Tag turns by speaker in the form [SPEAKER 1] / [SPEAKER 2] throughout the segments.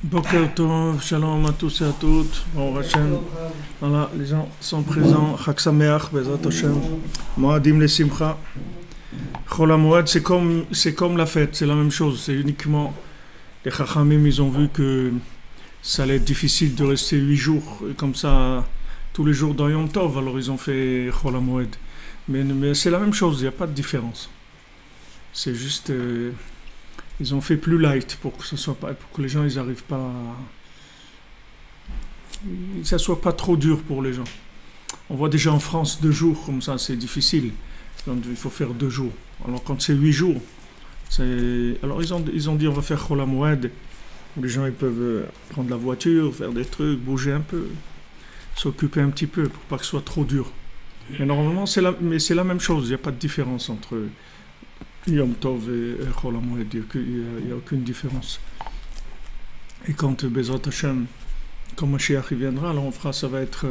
[SPEAKER 1] Boker Tov, shalom à tous et à toutes. Bon, Hachem, voilà, les gens sont présents. Chag Sameach, Bezrat Hashem. Moadim le Simcha. Chol HaMoed, c'est comme la fête, c'est la même chose. C'est uniquement les Chachamim, ils ont vu que ça allait être difficile de rester 8 jours comme ça tous les jours dans Yom Tov. Alors ils ont fait Chol HaMoed. Mais c'est la même chose, il n'y a pas de différence. C'est juste. Ils ont fait plus light pour que les gens ils n'arrivent pas que ça soit pas trop dur pour les gens. On voit déjà en France 2 jours comme ça, c'est difficile. Donc, il faut faire 2 jours. Alors quand c'est 8 jours, alors ils ont dit on va faire Chol HaMoed. Les gens ils peuvent prendre la voiture, faire des trucs, bouger un peu, s'occuper un petit peu pour pas que ce soit trop dur. Mais normalement c'est la même chose, il n'y a pas de différence entre Yom Tov et Chol HaMoed, il n'y a aucune différence. Et quand Bezrat Hashem, quand Mashiach viendra, alors on fera, ça va être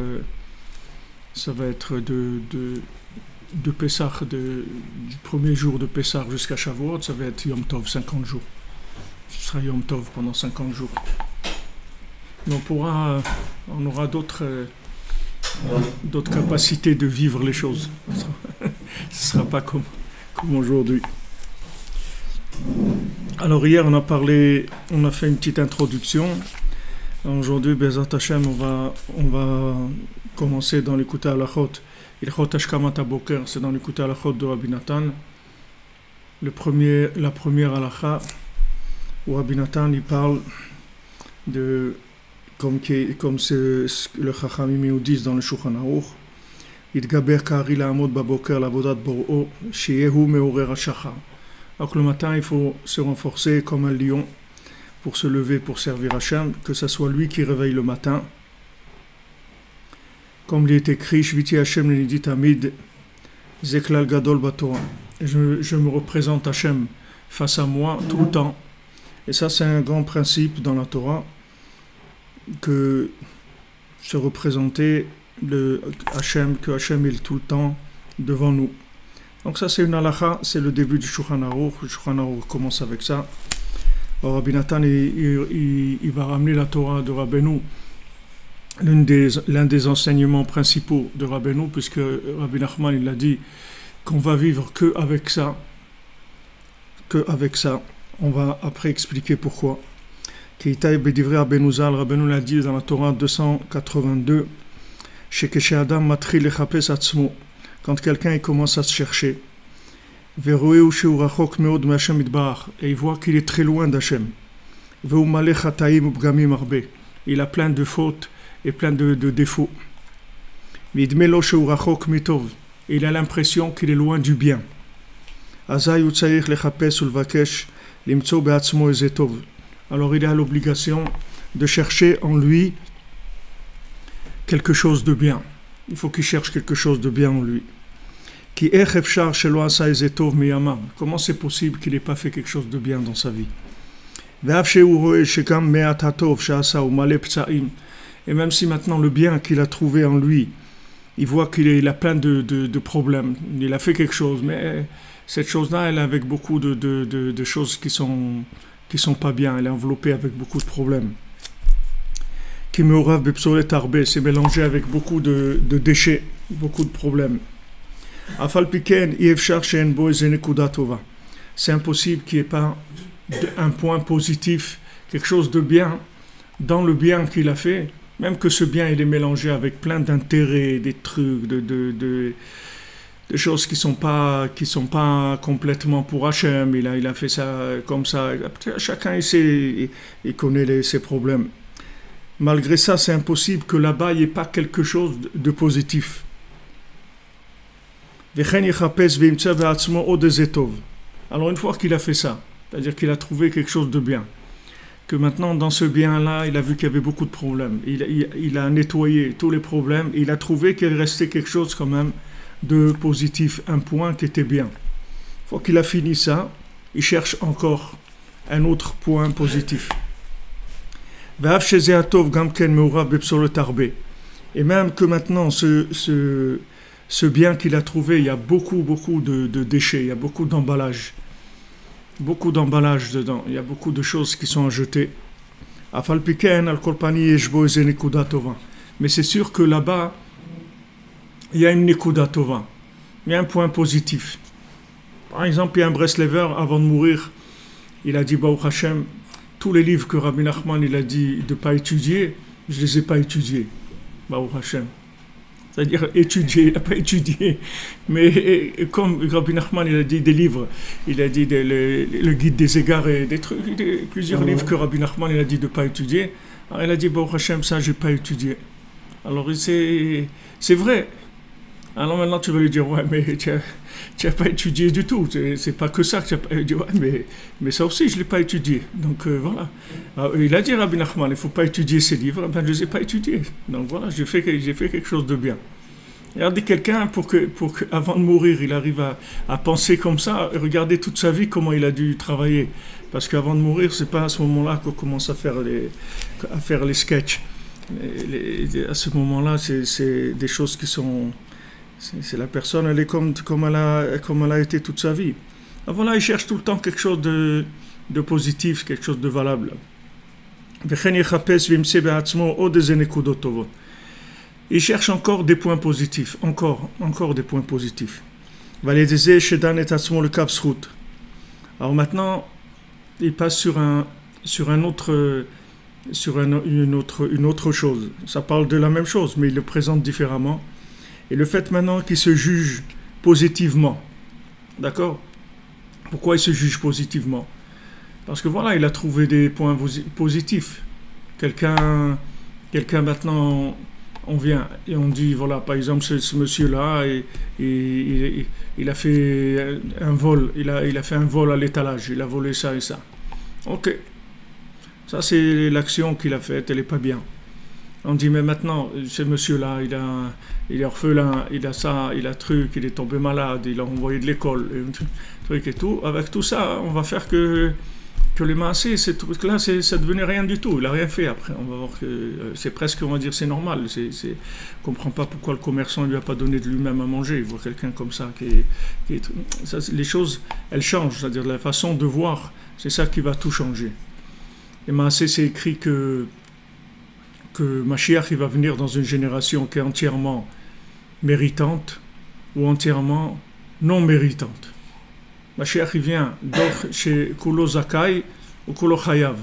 [SPEAKER 1] de Pessah, du premier jour de Pessah jusqu'à Shavuot, ça va être Yom Tov, 50 jours. Ce sera Yom Tov pendant 50 jours. Mais on aura d'autres capacités de vivre les choses. Ce ne sera pas comme aujourd'hui. Alors hier on a fait une petite introduction. Aujourd'hui, Bezrat Hashem, on va commencer dans l'écoute halachot. Ilchot Hashkamat HaBoker, c'est dans l'écoute halachot de Rabbi Nathan. La première halacha où Rabbi Nathan il parle de comme le Chachamim nous disent dans le Shulchan Aruch. Yitgaber ka'ari la'amod baboker la'avodat bor'o sheyehu me'orer hashachar. Alors que le matin, il faut se renforcer comme un lion pour se lever, pour servir Hachem, que ce soit lui qui réveille le matin. Comme il est écrit, Shviti Hachem l'nidit tamid, zeklal gadol batorah. Je me représente Hachem face à moi tout le temps. Et ça, c'est un grand principe dans la Torah, que se représenter que Hachem est tout le temps devant nous. Donc ça c'est une halakha, c'est le début du Shulchan Aruch. Le Shulchan Aruch commence avec ça. Alors Rabbi Nathan il va ramener la Torah de Rabbeinu, l'un des enseignements principaux de Rabbeinu, puisque Rabbi Nachman il a dit qu'on va vivre que avec ça. On va après expliquer pourquoi. Keitaï bedivrei Rabbeinu Zal, Rabbeinu l'a dit dans la Torah 282, Shekeshe Adam matri lechapes atzmo. Quand quelqu'un commence à se chercher, et il voit qu'il est très loin d'Hachem, il a plein de fautes et plein de défauts, il a l'impression qu'il est loin du bien. Alors il a l'obligation de chercher en lui quelque chose de bien. Il faut qu'il cherche quelque chose de bien en lui. Comment c'est possible qu'il n'ait pas fait quelque chose de bien dans sa vie? Et même si maintenant le bien qu'il a trouvé en lui, il voit qu'il a plein de problèmes, il a fait quelque chose, mais cette chose-là, elle est avec beaucoup de choses qui sont pas bien, elle est enveloppée avec beaucoup de problèmes. C'est mélangé avec beaucoup de déchets, beaucoup de problèmes. C'est impossible qu'il n'y ait pas un point positif, quelque chose de bien dans le bien qu'il a fait, même que ce bien il est mélangé avec plein d'intérêts, des trucs, de choses qui sont pas complètement pour Hachem. Il a fait ça comme ça. Chacun il connaît ses problèmes. Malgré ça, c'est impossible que là-bas il n'y ait pas quelque chose de positif. Alors une fois qu'il a fait ça, c'est-à-dire qu'il a trouvé quelque chose de bien, que maintenant dans ce bien-là, il a vu qu'il y avait beaucoup de problèmes, il a nettoyé tous les problèmes, il a trouvé qu'il restait quelque chose quand même de positif, un point qui était bien. Une fois qu'il a fini ça, il cherche encore un autre point positif. Ve'av sheze atov gam ken meurav bepsolot harbe. Et même que maintenant, ce bien qu'il a trouvé, il y a beaucoup de déchets, il y a beaucoup d'emballages. Beaucoup d'emballages dedans, il y a beaucoup de choses qui sont à jeter. Afal piken al kolpani yeshbo eze nekuda tova. Mais c'est sûr que là-bas, il y a une nekuda tova. Il y a un point positif. Par exemple, il y a un Breslever, avant de mourir, il a dit, Baruch Hashem, tous les livres que Rabbi Nachman il a dit de ne pas étudier, je ne les ai pas étudiés. Baruch Hashem. C'est-à-dire étudier, il n'a pas étudié. Mais comme Rabbi Nachman il a dit des livres, il a dit le guide des égards et des trucs, plusieurs livres que Rabbi Nachman il a dit de ne pas étudier. Alors il a dit, Baruch Hashem, ça, je n'ai pas étudié. Alors c'est vrai. Alors maintenant tu vas lui dire, ouais, mais tu n'as pas étudié du tout, c'est pas que ça que tu n'as pas étudié, ouais, mais ça aussi je ne l'ai pas étudié. Donc voilà. Alors, il a dit Rabbi Nachman, il ne faut pas étudier ces livres, ben, je ne les ai pas étudiés. Donc voilà, j'ai fait quelque chose de bien. Regardez quelqu'un pour que avant de mourir, il arrive à penser comme ça, regardez toute sa vie comment il a dû travailler. Parce qu'avant de mourir, c'est pas à ce moment-là qu'on commence à faire les sketchs. À ce moment-là, c'est des choses qui sont... C'est la personne, elle est comme elle a été toute sa vie. Alors voilà, il cherche tout le temps quelque chose de positif, quelque chose de valable. Il cherche encore des points positifs, encore des points positifs. Alors maintenant, il passe sur une autre chose. Ça parle de la même chose, mais il le présente différemment. Et le fait maintenant qu'il se juge positivement, d'accord? Pourquoi il se juge positivement? Parce que voilà, il a trouvé des points positifs. Quelqu'un maintenant, on vient et on dit, voilà, par exemple, ce monsieur-là, il a fait un vol, il a fait un vol à l'étalage, il a volé ça et ça. Ok, ça c'est l'action qu'il a faite, elle n'est pas bien. On dit, mais maintenant, ce monsieur-là, il est orphelin, il a ça, il a truc, il est tombé malade, il a envoyé de l'école, truc et tout. Avec tout ça, on va faire que les massés, ces trucs-là, ça devenait rien du tout. Il n'a rien fait après. On va voir que c'est presque, on va dire, c'est normal. On ne comprend pas pourquoi le commerçant ne lui a pas donné de lui-même à manger. Il voit quelqu'un comme ça ça, les choses, elles changent. C'est-à-dire la façon de voir, c'est ça qui va tout changer. Et massé, c'est écrit que Mashiach il va venir dans une génération qui est entièrement méritante ou entièrement non méritante. Mashiach il vient chez Kulo Zakai ou Kulo Chayav.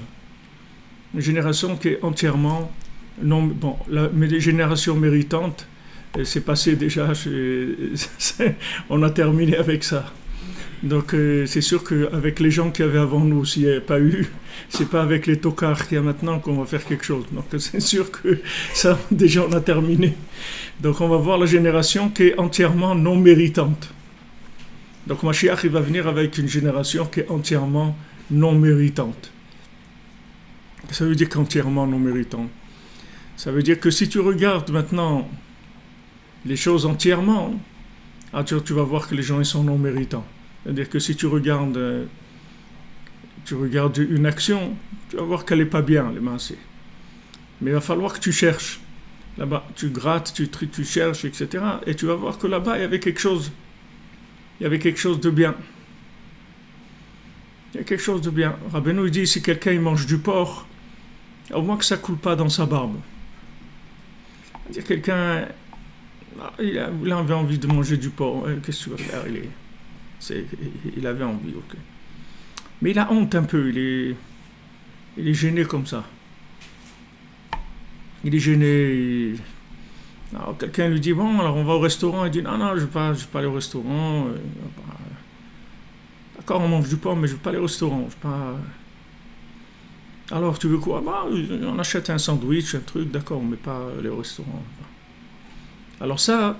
[SPEAKER 1] Une génération qui est entièrement non... Bon, les générations méritantes, c'est passé déjà, on a terminé avec ça. Donc c'est sûr qu'avec les gens qui avaient avant nous, s'il n'y avait pas eu, c'est pas avec les tocards qu'il y a maintenant qu'on va faire quelque chose. Donc c'est sûr que ça, déjà on a terminé. Donc on va voir la génération qui est entièrement non méritante. Donc Mashiach il va venir avec une génération qui est entièrement non méritante. Ça veut dire qu'entièrement non méritante. Ça veut dire que si tu regardes maintenant les choses entièrement, tu vas voir que les gens ils sont non méritants. C'est-à-dire que si tu regardes une action, tu vas voir qu'elle n'est pas bien, les massés. Mais il va falloir que tu cherches. Là-bas, tu grattes, tu cherches, etc. Et tu vas voir que là-bas, il y avait quelque chose. Il y avait quelque chose de bien. Il y a quelque chose de bien. Rabbeinu dit, si quelqu'un il mange du porc, au moins que ça ne coule pas dans sa barbe. C'est-à-dire quelqu'un, il avait envie de manger du porc. Qu'est-ce que tu vas faire? Il avait envie, ok. Mais il a honte un peu, il est gêné comme ça. Il est gêné. Alors quelqu'un lui dit, bon, alors on va au restaurant. Il dit, non, je ne vais pas aller au restaurant. D'accord, on mange du porc, mais je ne vais pas aller au restaurant. Alors, tu veux quoi? Bah, on achète un sandwich, un truc, d'accord, mais pas aller au restaurant. Alors ça,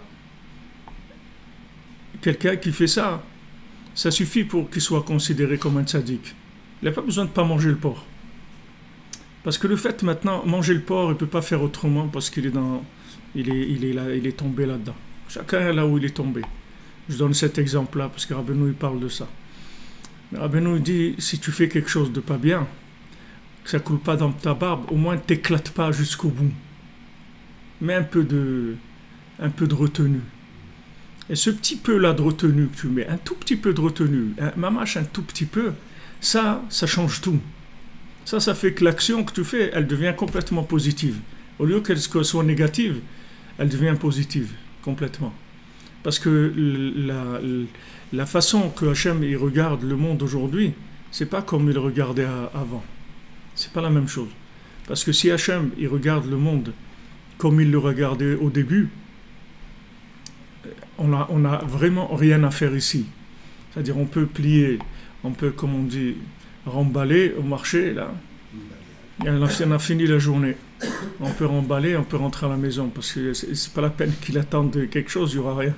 [SPEAKER 1] quelqu'un qui fait ça, ça suffit pour qu'il soit considéré comme un tzaddik. Il n'a pas besoin de ne pas manger le porc. Parce que le fait maintenant, manger le porc, il ne peut pas faire autrement parce qu'il est est tombé là-dedans. Chacun est là où il est tombé. Je donne cet exemple-là parce que Rabbeinu il parle de ça. Mais Rabbeinu dit, si tu fais quelque chose de pas bien, que ça coule pas dans ta barbe, au moins t'éclate pas jusqu'au bout. Mets un peu de retenue. Et ce petit peu là de retenue que tu mets, un tout petit peu de retenue, mamache un tout petit peu, ça change tout. Ça fait que l'action que tu fais, elle devient complètement positive. Au lieu qu'elle soit négative, elle devient positive, complètement. Parce que la façon que Hachem il regarde le monde aujourd'hui, c'est pas comme il regardait avant. C'est pas la même chose. Parce que si Hachem il regarde le monde comme il le regardait au début, on a vraiment rien à faire ici. C'est-à-dire on peut plier, on peut, comme on dit, remballer au marché, là. Et on a fini la journée. On peut remballer, on peut rentrer à la maison, parce que c'est pas la peine qu'il attende quelque chose, il n'y aura rien.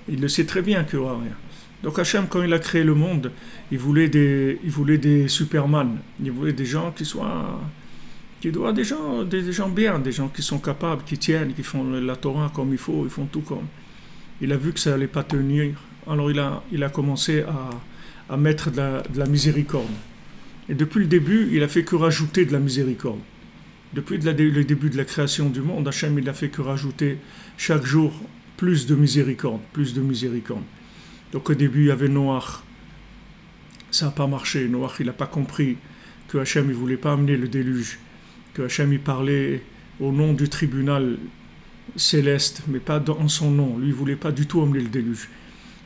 [SPEAKER 1] Il le sait très bien qu'il n'y aura rien. Donc Hachem, quand il a créé le monde, il voulait des Superman. Il voulait des gens des gens bien, des gens qui sont capables, qui tiennent, qui font la Torah comme il faut, ils font tout comme. Il a vu que ça n'allait pas tenir, alors il a commencé à mettre de la miséricorde. Et depuis le début, il a fait que rajouter de la miséricorde. Depuis le début de la création du monde, Hachem, il a fait que rajouter chaque jour plus de miséricorde, plus de miséricorde. Donc au début, il y avait Noach. Ça n'a pas marché. Noach, il n'a pas compris que Hachem, il ne voulait pas amener le déluge. Que Hachem, il parlait au nom du tribunal céleste, mais pas en son nom. Lui, il ne voulait pas du tout amener le déluge.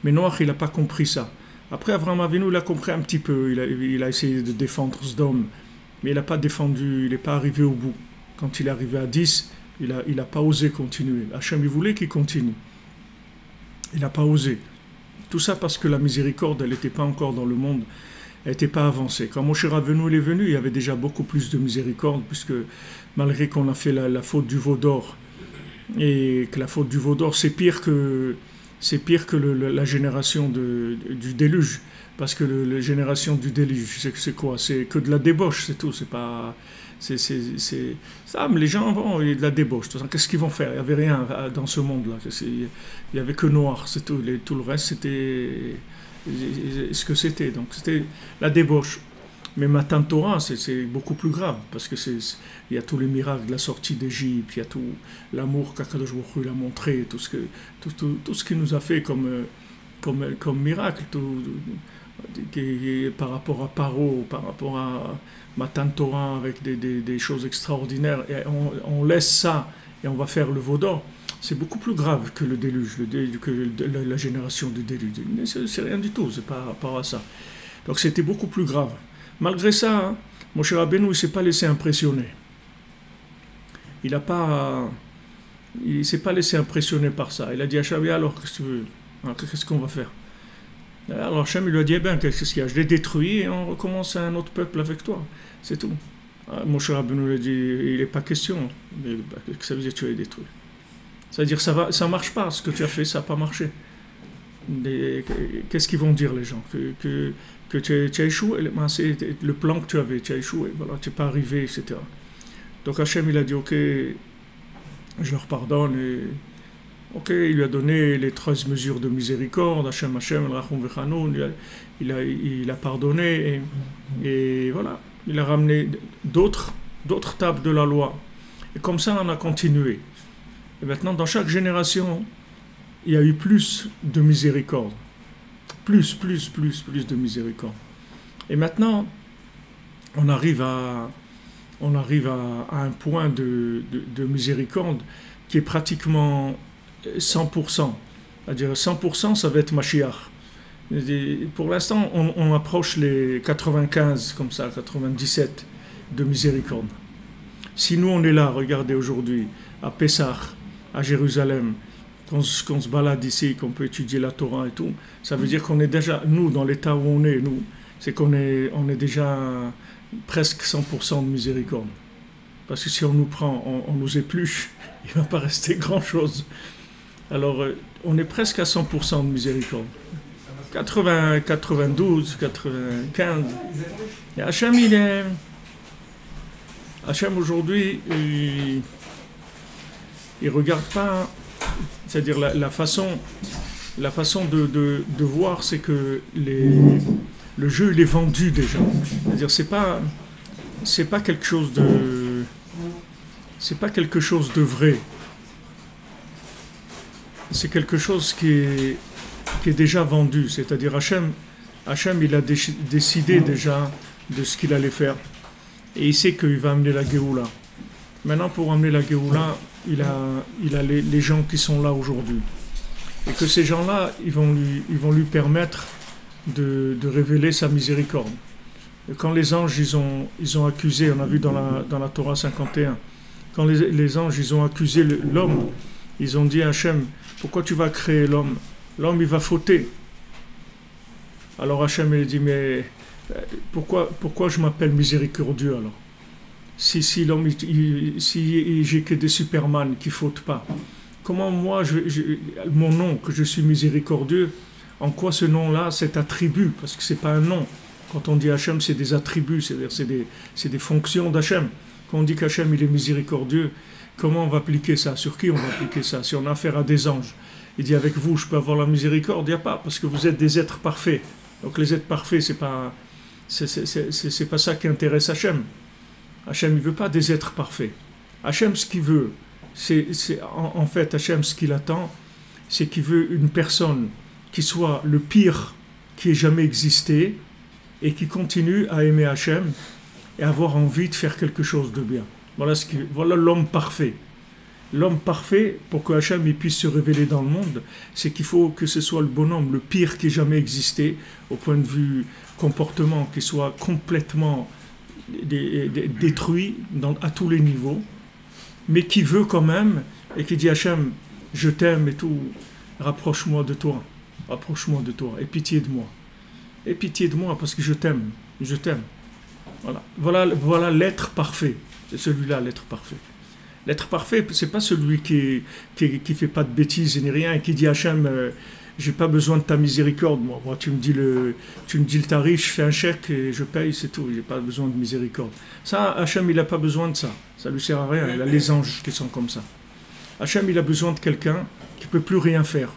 [SPEAKER 1] Mais Noach, il n'a pas compris ça. Après, Avraham Avinu, il a compris un petit peu. Il a essayé de défendre Sodome, mais il n'a pas défendu, il n'est pas arrivé au bout. Quand il est arrivé à 10, il n'a pas osé continuer. Hachem, il voulait qu'il continue. Il n'a pas osé. Tout ça parce que la miséricorde, elle n'était pas encore dans le monde, elle n'était pas avancée. Quand Moshe Rabbeinu il est venu, il y avait déjà beaucoup plus de miséricorde, puisque malgré qu'on a fait la faute du veau d'or, et que la faute du veau d'or, c'est pire que la génération du déluge. Parce que la génération du déluge, c'est quoi? C'est que de la débauche, c'est tout. C'est pas... ça, mais les gens, bon, il y a de la débauche. Qu'est-ce qu'ils vont faire? Il n'y avait rien dans ce monde-là. Il n'y avait que noir, c'est tout. Tout le reste, c'était ce que c'était. Donc, c'était la débauche. Mais Matan Torah, c'est beaucoup plus grave, parce que il y a tous les miracles de la sortie d'Égypte, il y a tout l'amour qu'Akadosh Baruch Hu il a montré, tout ce qu'il nous a fait comme miracle, par rapport à Paro, par rapport à Matan Torah, avec des choses extraordinaires, et on laisse ça, et on va faire le veau d'or. C'est beaucoup plus grave que le déluge, que la génération du déluge. C'est rien du tout, c'est pas rapport à ça. Donc c'était beaucoup plus grave. Malgré ça, Moshe Rabbeinu ne s'est pas laissé impressionner. Il ne s'est pas laissé impressionner par ça. Il a dit à Hachem, alors qu'est-ce que tu veux? Qu'est-ce qu'on va faire? Alors Hachem lui a dit, eh bien, qu'est-ce qu'il y a? Je l'ai détruit et on recommence un autre peuple avec toi. C'est tout. Moshe Rabbeinu lui a dit, il n'est pas question. Qu'est-ce que ça veut dire que tu l'as détruit? Ça veut dire que ça ne marche pas, ce que tu as fait, ça n'a pas marché. Qu'est-ce qu'ils vont dire les gens? Que tu as échoué, c'est le plan que tu avais, tu as échoué, voilà, tu n'es pas arrivé, etc. Donc Hachem, il a dit, ok, je leur pardonne, et ok, il lui a donné les 13 mesures de miséricorde, Hachem, El Rachum Vechanoun, il a pardonné, et voilà, il a ramené d'autres tables de la loi. Et comme ça, on a continué. Et maintenant, dans chaque génération, il y a eu plus de miséricorde. Plus de miséricorde. Et maintenant, on arrive à un point de miséricorde qui est pratiquement 100%. C'est-à-dire 100%, ça va être Mashiach. Pour l'instant, on approche les 95, comme ça, 97 de miséricorde. Si nous, on est là, regardez aujourd'hui, à Pessah, à Jérusalem, qu'on se balade ici, qu'on peut étudier la Torah et tout, ça veut dire qu'on est déjà, nous, dans l'état où on est, nous, c'est qu'on est déjà presque 100% de miséricorde. Parce que si on nous prend, on nous épluche, il ne va pas rester grand-chose. Alors, on est presque à 100% de miséricorde. 80, 92, 95. Et Hachem, Hachem aujourd'hui, il regarde pas, c'est-à-dire la façon de voir, c'est que le jeu il est vendu déjà. C'est-à-dire c'est pas c'est pas quelque chose de, c'est pas quelque chose de vrai. C'est quelque chose qui est déjà vendu. C'est-à-dire Hachem, il a décidé déjà de ce qu'il allait faire. Et il sait qu'il va amener la Géoula. Maintenant, pour amener la Géoula, il a les gens qui sont là aujourd'hui. Et que ces gens-là, ils vont lui permettre de révéler sa miséricorde. Et quand les anges, ils ont accusé, on a vu dans la Torah 51, quand les anges, ils ont accusé l'homme, ils ont dit à Hachem, pourquoi tu vas créer l'homme? L'homme, il va fauter. Alors Hachem, il dit, mais pourquoi je m'appelle miséricordieux alors? Si l'homme, si j'ai que des Superman qui ne fautent pas, comment moi, mon nom, que je suis miséricordieux, en quoi ce nom-là, cet attribut, parce que ce n'est pas un nom. Quand on dit Hachem, c'est des attributs, c'est-à-dire c'est des fonctions d'Hachem. Quand on dit qu'Hachem, il est miséricordieux, comment on va appliquer ça? Sur qui on va appliquer ça? Si on a affaire à des anges, il dit avec vous, je peux avoir la miséricorde? Il n'y a pas, parce que vous êtes des êtres parfaits. Donc les êtres parfaits, c'est pas ça qui intéresse Hachem. Hachem, il ne veut pas des êtres parfaits. Hachem, ce qu'il veut, en fait, Hachem, ce qu'il attend, c'est qu'il veut une personne qui soit le pire qui ait jamais existé et qui continue à aimer Hachem et avoir envie de faire quelque chose de bien. Voilà l'homme parfait. L'homme parfait, pour que Hachem puisse se révéler dans le monde, c'est qu'il faut que ce soit le bonhomme, le pire qui ait jamais existé, au point de vue comportement, qui soit complètement détruit à tous les niveaux, mais qui veut quand même, et qui dit Hachem, je t'aime et tout, rapproche-moi de toi, et pitié de moi. Et pitié de moi parce que je t'aime. Voilà l'être parfait. C'est celui-là, l'être parfait. L'être parfait, c'est pas celui qui fait pas de bêtises ni rien et qui dit Hachem, j'ai pas besoin de ta miséricorde. Moi, tu me dis le tarif, je fais un chèque et je paye, c'est tout. J'ai pas besoin de miséricorde. Ça, Hachem, il a pas besoin de ça. Ça lui sert à rien. Il a les anges qui sont comme ça. Hachem, il a besoin de quelqu'un qui peut plus rien faire,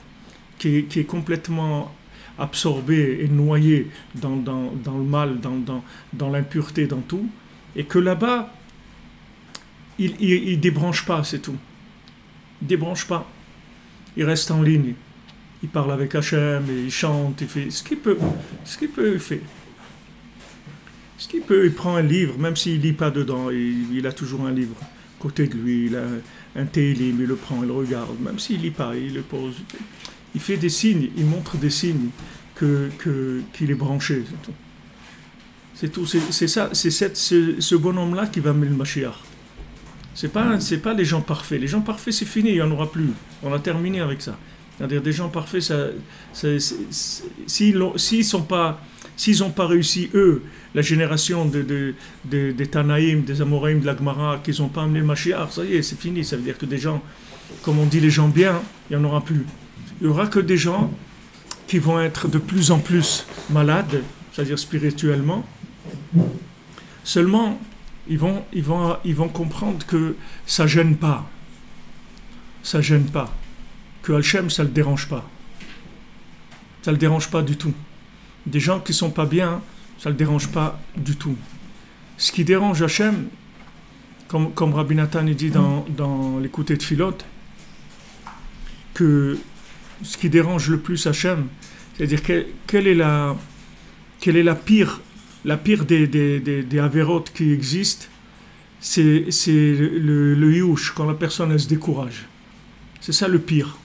[SPEAKER 1] qui est complètement absorbé et noyé dans le mal, dans l'impureté, dans tout, et que là-bas, il débranche pas, c'est tout. Il débranche pas. Il reste en ligne. Il parle avec Hachem, et il chante, il fait ce qu'il peut. Il fait. Ce qu'il peut, il prend un livre, même s'il lit pas dedans, il a toujours un livre à côté de lui, il a un télim, il le prend, il le regarde, même s'il lit pas, il le pose. Il fait des signes, il montre des signes qu'il est branché, c'est tout. C'est ça, c'est ce bonhomme-là qui va amener le Mashiach. C'est pas les gens parfaits. Les gens parfaits, c'est fini, il n'y en aura plus. On a terminé avec ça. C'est-à-dire des gens parfaits, s'ils n'ont pas réussi, eux, la génération des Tanaïm, des Amoraïm, de la Gemara, qu'ils n'ont pas amené le Mashiach, ça y est, c'est fini. Ça veut dire que des gens, comme on dit les gens bien, il n'y en aura plus. Il n'y aura que des gens qui vont être de plus en plus malades, c'est-à-dire spirituellement. Seulement, ils vont comprendre que ça gêne pas. Ça gêne pas. Que Hachem, ça ne le dérange pas. Ça ne le dérange pas du tout. Des gens qui ne sont pas bien, ça ne le dérange pas du tout. Ce qui dérange Hachem, comme Rabbi Nathan dit dans l'écouté de Philote, que ce qui dérange le plus Hachem, c'est-à-dire quelle est la pire des avérotes qui existent, c'est le yush, quand la personne elle se décourage. C'est ça le pire.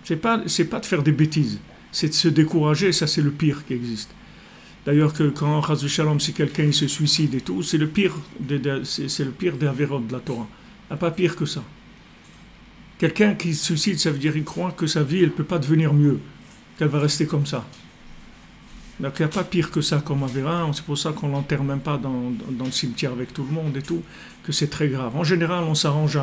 [SPEAKER 1] C'est pas de faire des bêtises, c'est de se décourager, ça c'est le pire qui existe. D'ailleurs que quand Chas v'Shalom, si quelqu'un il se suicide et tout, c'est le pire des avérotes de la Torah. Il n'y a pas pire que ça. Quelqu'un qui se suicide, ça veut dire qu'il croit que sa vie, elle ne peut pas devenir mieux, qu'elle va rester comme ça. Donc il n'y a pas pire que ça comme Avéra, c'est pour ça qu'on ne l'enterre même pas dans le cimetière avec tout le monde et tout, que c'est très grave. En général, on s'arrange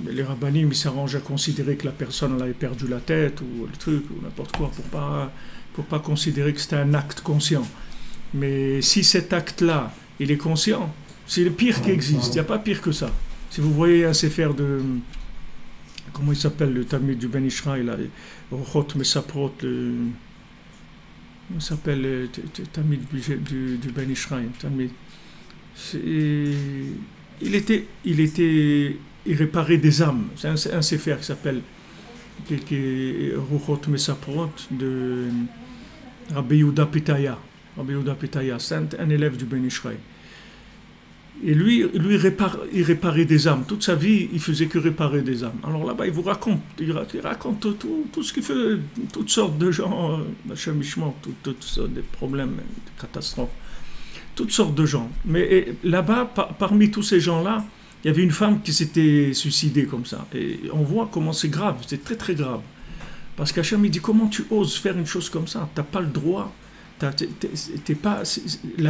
[SPEAKER 1] les rabbinim, ils s'arrangent à considérer que la personne elle avait perdu la tête ou le truc, ou n'importe quoi, pour pas considérer que c'était un acte conscient. Mais si cet acte-là, il est conscient, c'est le pire qui existe, il n'y a pas pire que ça. Si vous voyez un sefer de... Comment il s'appelle, le Talmid du Ben Ishraï, là, Rochot Mesaprot, il s'appelle le Talmid du Ben Ishraï, Talmid. Il réparait des âmes. C'est un sefer qui s'appelle Ruchot Mesaprot de Rabbi Yehuda Pitaya. Rabbi Yehuda Pitaya, c'est un élève du Ben Ishraï. Et lui il réparait des âmes. Toute sa vie, il faisait que réparer des âmes. Alors là-bas, il raconte tout ce qu'il fait, toutes sortes de gens, toutes sortes de problèmes, de catastrophes, toutes sortes de gens. Mais là-bas, parmi tous ces gens-là, il y avait une femme qui s'était suicidée comme ça. Et on voit comment c'est grave, c'est très très grave. Parce qu'Hachem, il dit, comment tu oses faire une chose comme ça? Tu n'as pas le droit. La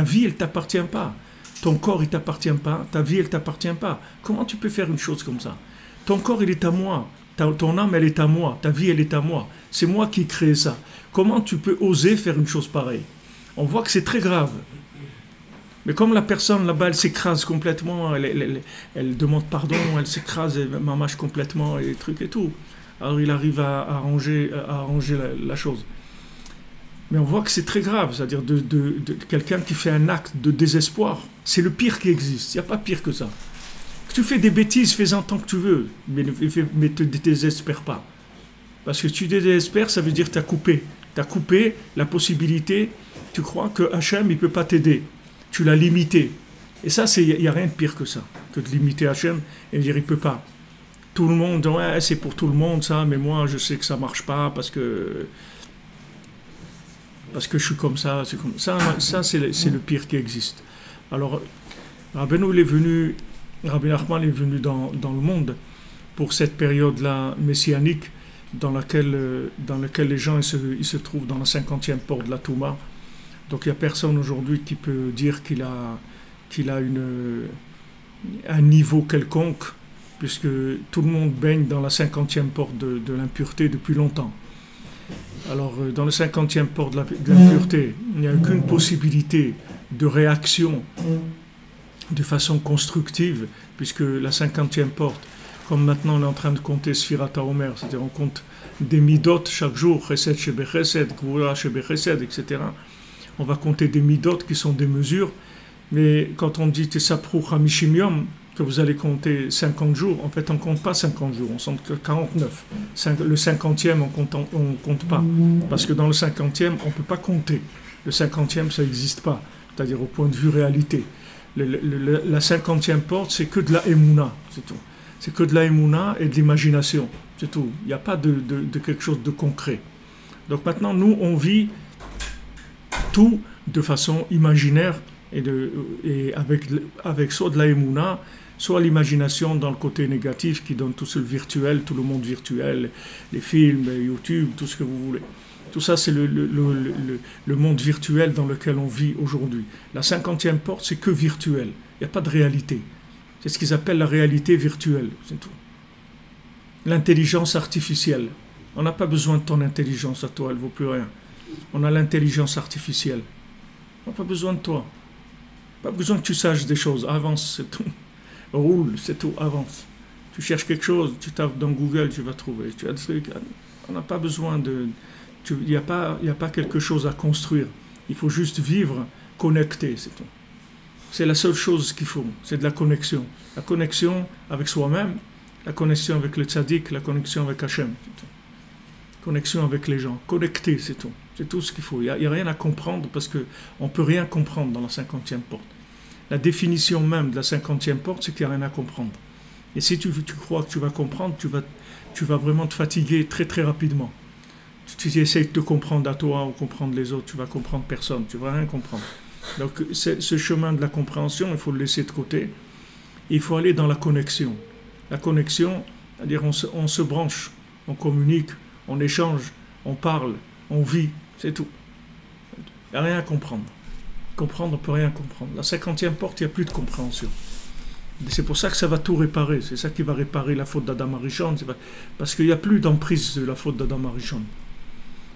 [SPEAKER 1] vie, elle ne t'appartient pas. Ton corps, il ne t'appartient pas. Ta vie, elle ne t'appartient pas. Comment tu peux faire une chose comme ça? Ton corps, il est à moi. Ton âme, elle est à moi. Ta vie, elle est à moi. C'est moi qui ai créé ça. Comment tu peux oser faire une chose pareille? On voit que c'est très grave. Mais comme la personne là-bas, elle s'écrase complètement, elle demande pardon, elle s'écrase, elle mâche complètement, et trucs et tout. Alors il arrive à arranger la chose. Mais on voit que c'est très grave, c'est-à-dire de quelqu'un qui fait un acte de désespoir, c'est le pire qui existe, il n'y a pas pire que ça. Que tu fais des bêtises, fais-en tant que tu veux, mais ne te désespère pas. Parce que tu désespères, ça veut dire que tu as coupé la possibilité, tu crois que Hachem, il ne peut pas t'aider. Tu l'as limité. Et ça, il n'y a rien de pire que ça, que de limiter Hachem et dire il ne peut pas. Tout le monde, ouais, c'est pour tout le monde ça, mais moi je sais que ça ne marche pas parce que je suis comme ça. Ça c'est le pire qui existe. Alors, Rabbi Nachman est venu dans le monde pour cette période-là messianique dans laquelle les gens ils se trouvent dans la 50e porte de la Touma. Donc il n'y a personne aujourd'hui qui peut dire qu'il a un niveau quelconque, puisque tout le monde baigne dans la 50e porte de l'impureté depuis longtemps. Alors dans la 50e porte de l'impureté, il n'y a aucune possibilité de réaction de façon constructive, puisque la 50e porte, comme maintenant on est en train de compter Sfirat HaOmer, c'est-à-dire on compte des midot chaque jour, Chesed Shebe Chesed, Gvura Shebe Chesed, etc. On va compter des midot qui sont des mesures, mais quand on dit Tesapru Hamishim Yom, que vous allez compter 50 jours, en fait on ne compte pas 50 jours, on compte que 49. Le 50e on ne compte pas, parce que dans le 50e on ne peut pas compter. Le 50e ça n'existe pas, c'est-à-dire au point de vue réalité. La 50e porte c'est que de la Emouna, c'est tout. C'est que de la Emouna et de l'imagination, c'est tout. Il n'y a pas de quelque chose de concret. Donc maintenant nous on vit tout de façon imaginaire et avec soit de la Emouna, soit l'imagination dans le côté négatif qui donne tout ce virtuel, tout le monde virtuel, les films, YouTube, tout ce que vous voulez. Tout ça, c'est le monde virtuel dans lequel on vit aujourd'hui. La 50e porte, c'est que virtuel. Il n'y a pas de réalité. C'est ce qu'ils appellent la réalité virtuelle, c'est tout. L'intelligence artificielle. On n'a pas besoin de ton intelligence à toi, elle ne vaut plus rien. On a l'intelligence artificielle. On n'a pas besoin de toi. Pas besoin que tu saches des choses. Avance, c'est tout. Roule, c'est tout. Avance. Tu cherches quelque chose, tu tapes dans Google, tu vas trouver. Tu as des trucs. On n'a pas besoin de... Il n'y a pas quelque chose à construire. Il faut juste vivre connecté, c'est tout. C'est la seule chose qu'il faut. C'est de la connexion. La connexion avec soi-même, la connexion avec le tzaddik, la connexion avec Hachem. C'est tout. Connexion avec les gens. Connecté, c'est tout. C'est tout ce qu'il faut. Il n'y a rien à comprendre parce qu'on ne peut rien comprendre dans la 50e porte. La définition même de la 50e porte, c'est qu'il n'y a rien à comprendre. Et si tu crois que tu vas comprendre, tu vas vraiment te fatiguer très très rapidement. Si tu essaies de te comprendre à toi ou comprendre les autres, tu vas comprendre personne, tu ne vas rien comprendre. Donc ce chemin de la compréhension, il faut le laisser de côté. Il faut aller dans la connexion. La connexion, c'est-à-dire on se branche, on communique, on échange, on parle, on vit, c'est tout. Il n'y a rien à comprendre. Comprendre, on ne peut rien comprendre. La 50e porte, il n'y a plus de compréhension. C'est pour ça que ça va tout réparer. C'est ça qui va réparer la faute d'Adam Arishon. Parce qu'il n'y a plus d'emprise de la faute d'Adam Arishon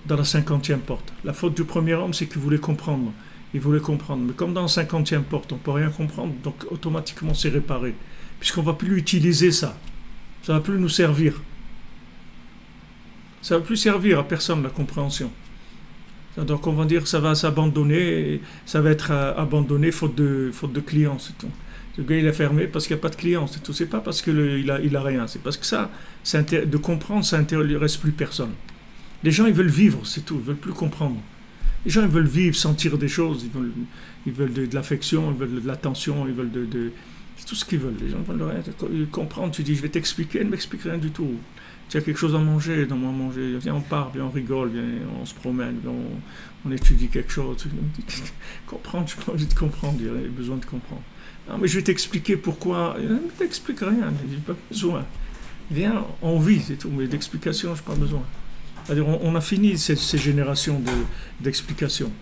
[SPEAKER 1] dans la 50e porte. La faute du premier homme, c'est qu'il voulait comprendre. Il voulait comprendre. Mais comme dans la 50e porte, on ne peut rien comprendre, donc automatiquement c'est réparé. Puisqu'on ne va plus utiliser ça. Ça ne va plus nous servir. Ça ne va plus servir à personne, la compréhension. Donc on va dire que ça va s'abandonner, ça va être abandonné faute de clients, c'est tout. Le gars il est fermé parce qu'il n'y a pas de clients, c'est tout. C'est pas parce qu'il a rien, c'est parce que ça, de comprendre, ça n'intéresse plus personne. Les gens ils veulent vivre, c'est tout, ils veulent plus comprendre. Les gens ils veulent vivre, sentir des choses, ils veulent de l'affection, ils veulent de l'attention, ils veulent c'est tout ce qu'ils veulent. Les gens veulent rien comprendre. Tu dis je vais t'expliquer, ils ne m'expliquent rien du tout. Tu as quelque chose à manger, donne-moi à manger. Viens, on part, viens, on rigole, viens, on se promène, viens, on étudie quelque chose. Comprendre, je n'ai pas envie de comprendre, j'ai besoin de comprendre. Non, mais je vais t'expliquer pourquoi. Je ne t'explique rien, je n'ai pas besoin. Viens, on vit, c'est tout, mais d'explications, je n'ai pas besoin. C'est-à-dire, on a fini ces générations d'explications.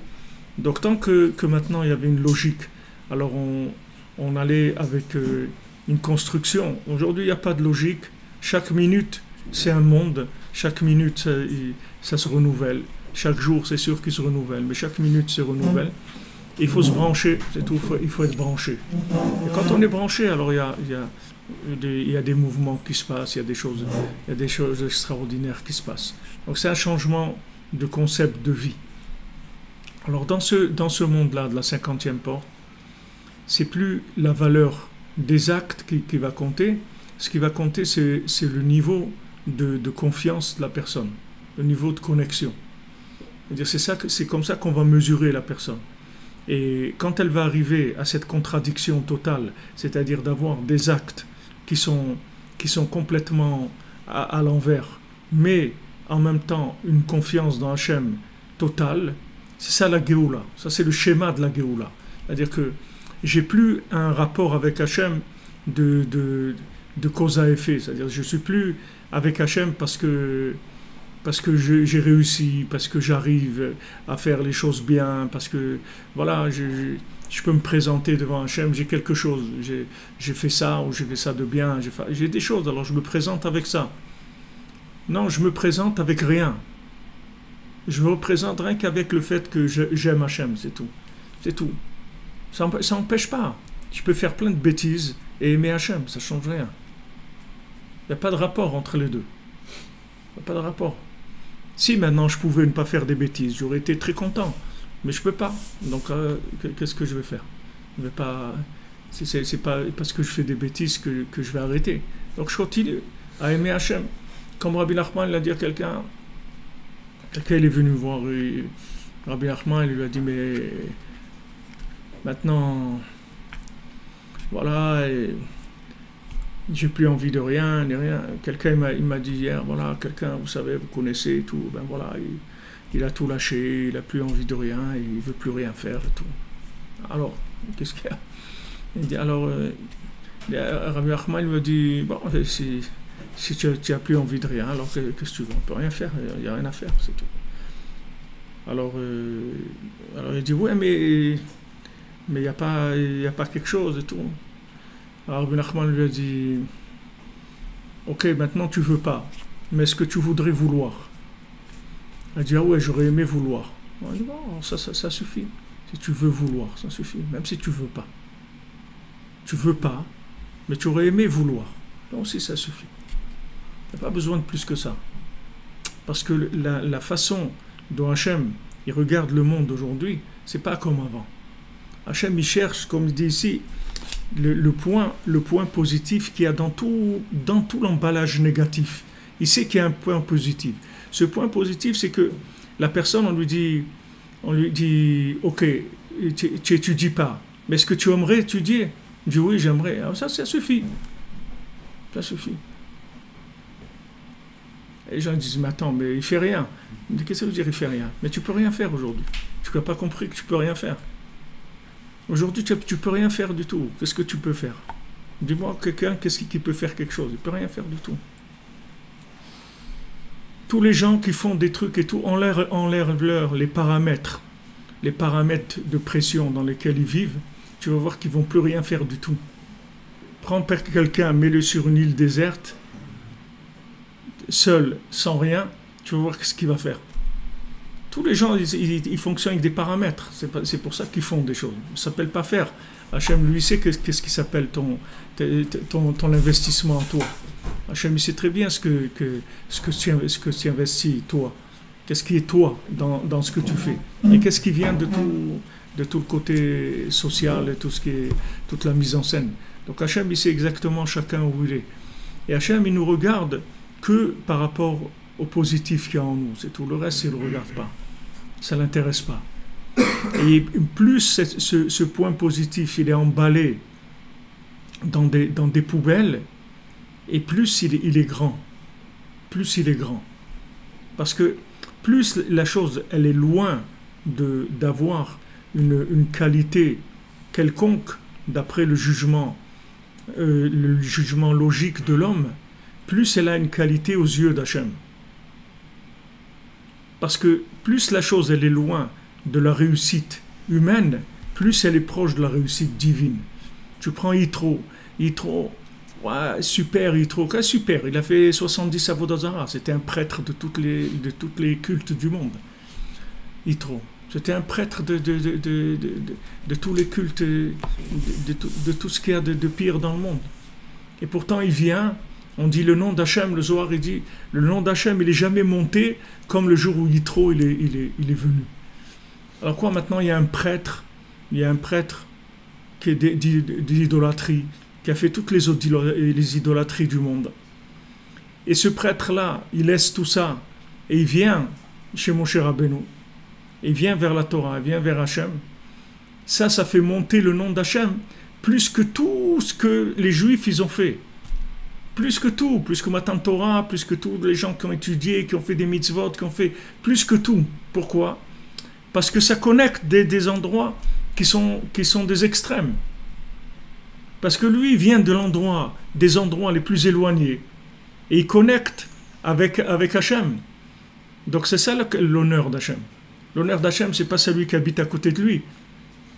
[SPEAKER 1] Donc, tant que maintenant il y avait une logique, alors on allait avec une construction. Aujourd'hui, il n'y a pas de logique. Chaque minute, c'est un monde. Chaque minute, ça se renouvelle. Chaque jour, c'est sûr qu'il se renouvelle. Mais chaque minute se renouvelle. Il faut se brancher, c'est tout. Il faut être branché. Et quand on est branché, alors il y a des mouvements qui se passent, il y a des choses extraordinaires qui se passent. Donc c'est un changement de concept de vie. Alors dans ce monde-là, de la 50e porte, c'est plus la valeur des actes qui va compter. Ce qui va compter, c'est le niveau de confiance de la personne, le niveau de connexion. C'est comme ça qu'on va mesurer la personne. Et quand elle va arriver à cette contradiction totale, c'est-à-dire d'avoir des actes qui sont complètement à l'envers, mais en même temps une confiance dans Hachem totale, c'est ça la Géoula. Ça c'est le schéma de la Géoula. C'est-à-dire que j'ai plus un rapport avec Hachem de cause à effet. C'est-à-dire je suis plus avec Hachem parce que j'ai réussi, parce que j'arrive à faire les choses bien, parce que voilà, je peux me présenter devant Hachem, j'ai quelque chose, j'ai fait ça ou j'ai fait ça de bien, j'ai des choses, alors je me présente avec ça. Non, je me présente avec rien. Je me représente rien qu'avec le fait que j'aime Hachem, c'est tout. C'est tout. Ça n'empêche pas. Je peux faire plein de bêtises et aimer Hachem, ça ne change rien. Il n'y a pas de rapport entre les deux. Il n'y a pas de rapport. Si maintenant je pouvais ne pas faire des bêtises, j'aurais été très content. Mais je ne peux pas. Donc qu'est-ce que je vais faire? Je vais pas. C'est pas parce que je fais des bêtises que je vais arrêter. Donc je continue à aimer Hachem. Comme Rabbi Nachman l'a dit à quelqu'un il est venu voir Rabbi Nachman, il lui a dit mais maintenant voilà, j'ai plus envie de rien, ni rien. Quelqu'un il m'a dit hier, voilà, quelqu'un, vous savez, vous connaissez et tout, ben voilà, il a tout lâché, il a plus envie de rien, il veut plus rien faire et tout. Alors, qu'est-ce qu'il y a? Il dit alors, Rabbi Nachman lui a dit, bon, si tu n'as plus envie de rien, alors qu'est-ce que tu veux? On peut rien faire, il n'y a rien à faire, c'est tout. Alors il dit, ouais, mais il n'y a pas quelque chose et tout. Alors Rabbi Nachman lui a dit, ok, maintenant tu veux pas, mais est-ce que tu voudrais vouloir? Il a dit, ah ouais, j'aurais aimé vouloir. Il a dit, bon, ça suffit. Si tu veux vouloir, ça suffit, même si tu veux pas. Tu veux pas, mais tu aurais aimé vouloir. Donc aussi, ça suffit. Il n'y a pas besoin de plus que ça. Parce que la façon dont Hachem il regarde le monde aujourd'hui, c'est pas comme avant. Hachem il cherche, comme il dit ici, le point positif qu'il y a dans tout l'emballage négatif. Il sait qu'il y a un point positif. Ce point positif, c'est que la personne, on lui dit, ok, tu étudies pas, mais est-ce que tu aimerais étudier? Il dit oui, j'aimerais. Alors ça suffit. Ça suffit. Et les gens disent, mais attends, mais il fait rien. Il dit, qu'est-ce que ça veut dire, il fait rien? Mais tu peux rien faire aujourd'hui. Tu n'as pas compris que tu peux rien faire. Aujourd'hui, tu peux rien faire du tout. Qu'est-ce que tu peux faire? Dis-moi, quelqu'un, qu'est-ce qui peut faire quelque chose? Il peut rien faire du tout. Tous les gens qui font des trucs et tout, on leur les paramètres de pression dans lesquels ils vivent, tu vas voir qu'ils vont plus rien faire du tout. Prends quelqu'un, mets-le sur une île déserte, seul, sans rien, tu vas voir ce qu'il va faire. Tous les gens, ils fonctionnent avec des paramètres. C'est pour ça qu'ils font des choses. Ça ne s'appelle pas faire. Hachem, lui, sait qu'est-ce qui s'appelle ton investissement en toi. Hachem, il sait très bien ce que tu investis, toi, Qu'est-ce qui est toi dans ce que tu fais? Et qu'est-ce qui vient de tout le côté social et toute la mise en scène? Donc Hachem, il sait exactement chacun où il est. Et Hachem, il nous regarde que par rapport au positif qu'il y a en nous. C'est tout. Le reste, il ne le regarde pas. Ça ne l'intéresse pas. Et plus ce point positif, il est emballé dans des poubelles, et plus il est grand. Plus il est grand. Parce que plus la chose, elle est loin d'avoir une qualité quelconque, d'après le jugement logique de l'homme, plus elle a une qualité aux yeux d'Hachem. Parce que plus la chose, elle est loin de la réussite humaine, plus elle est proche de la réussite divine. Tu prends Yitro, ouais, super Yitro, super, il a fait 70 Avodah Zarah, c'était un prêtre de toutes les cultes du monde. Yitro, c'était un prêtre de tous les cultes, de tout ce qu'il y a de pire dans le monde. Et pourtant il vient, on dit le nom d'Hachem, le Zohar il dit, le nom d'Hachem il n'est jamais monté comme le jour où Yitro il est venu. Alors quoi, maintenant il y a un prêtre qui est d'idolâtrie, qui a fait toutes les idolâtries du monde. Et ce prêtre-là, il laisse tout ça, et il vient chez Moshe Rabbeinu, il vient vers la Torah, il vient vers Hachem. Ça fait monter le nom d'Hachem, plus que tout ce que les Juifs ils ont fait. Plus que Matan Torah, plus que tous les gens qui ont étudié, qui ont fait des mitzvot, qui ont fait plus que tout. Pourquoi? Parce que ça connecte des endroits qui sont des extrêmes. Parce que lui, il vient des endroits les plus éloignés. Et il connecte avec Hachem. Donc c'est ça l'honneur d'Hachem. L'honneur d'Hachem, c'est pas celui qui habite à côté de lui.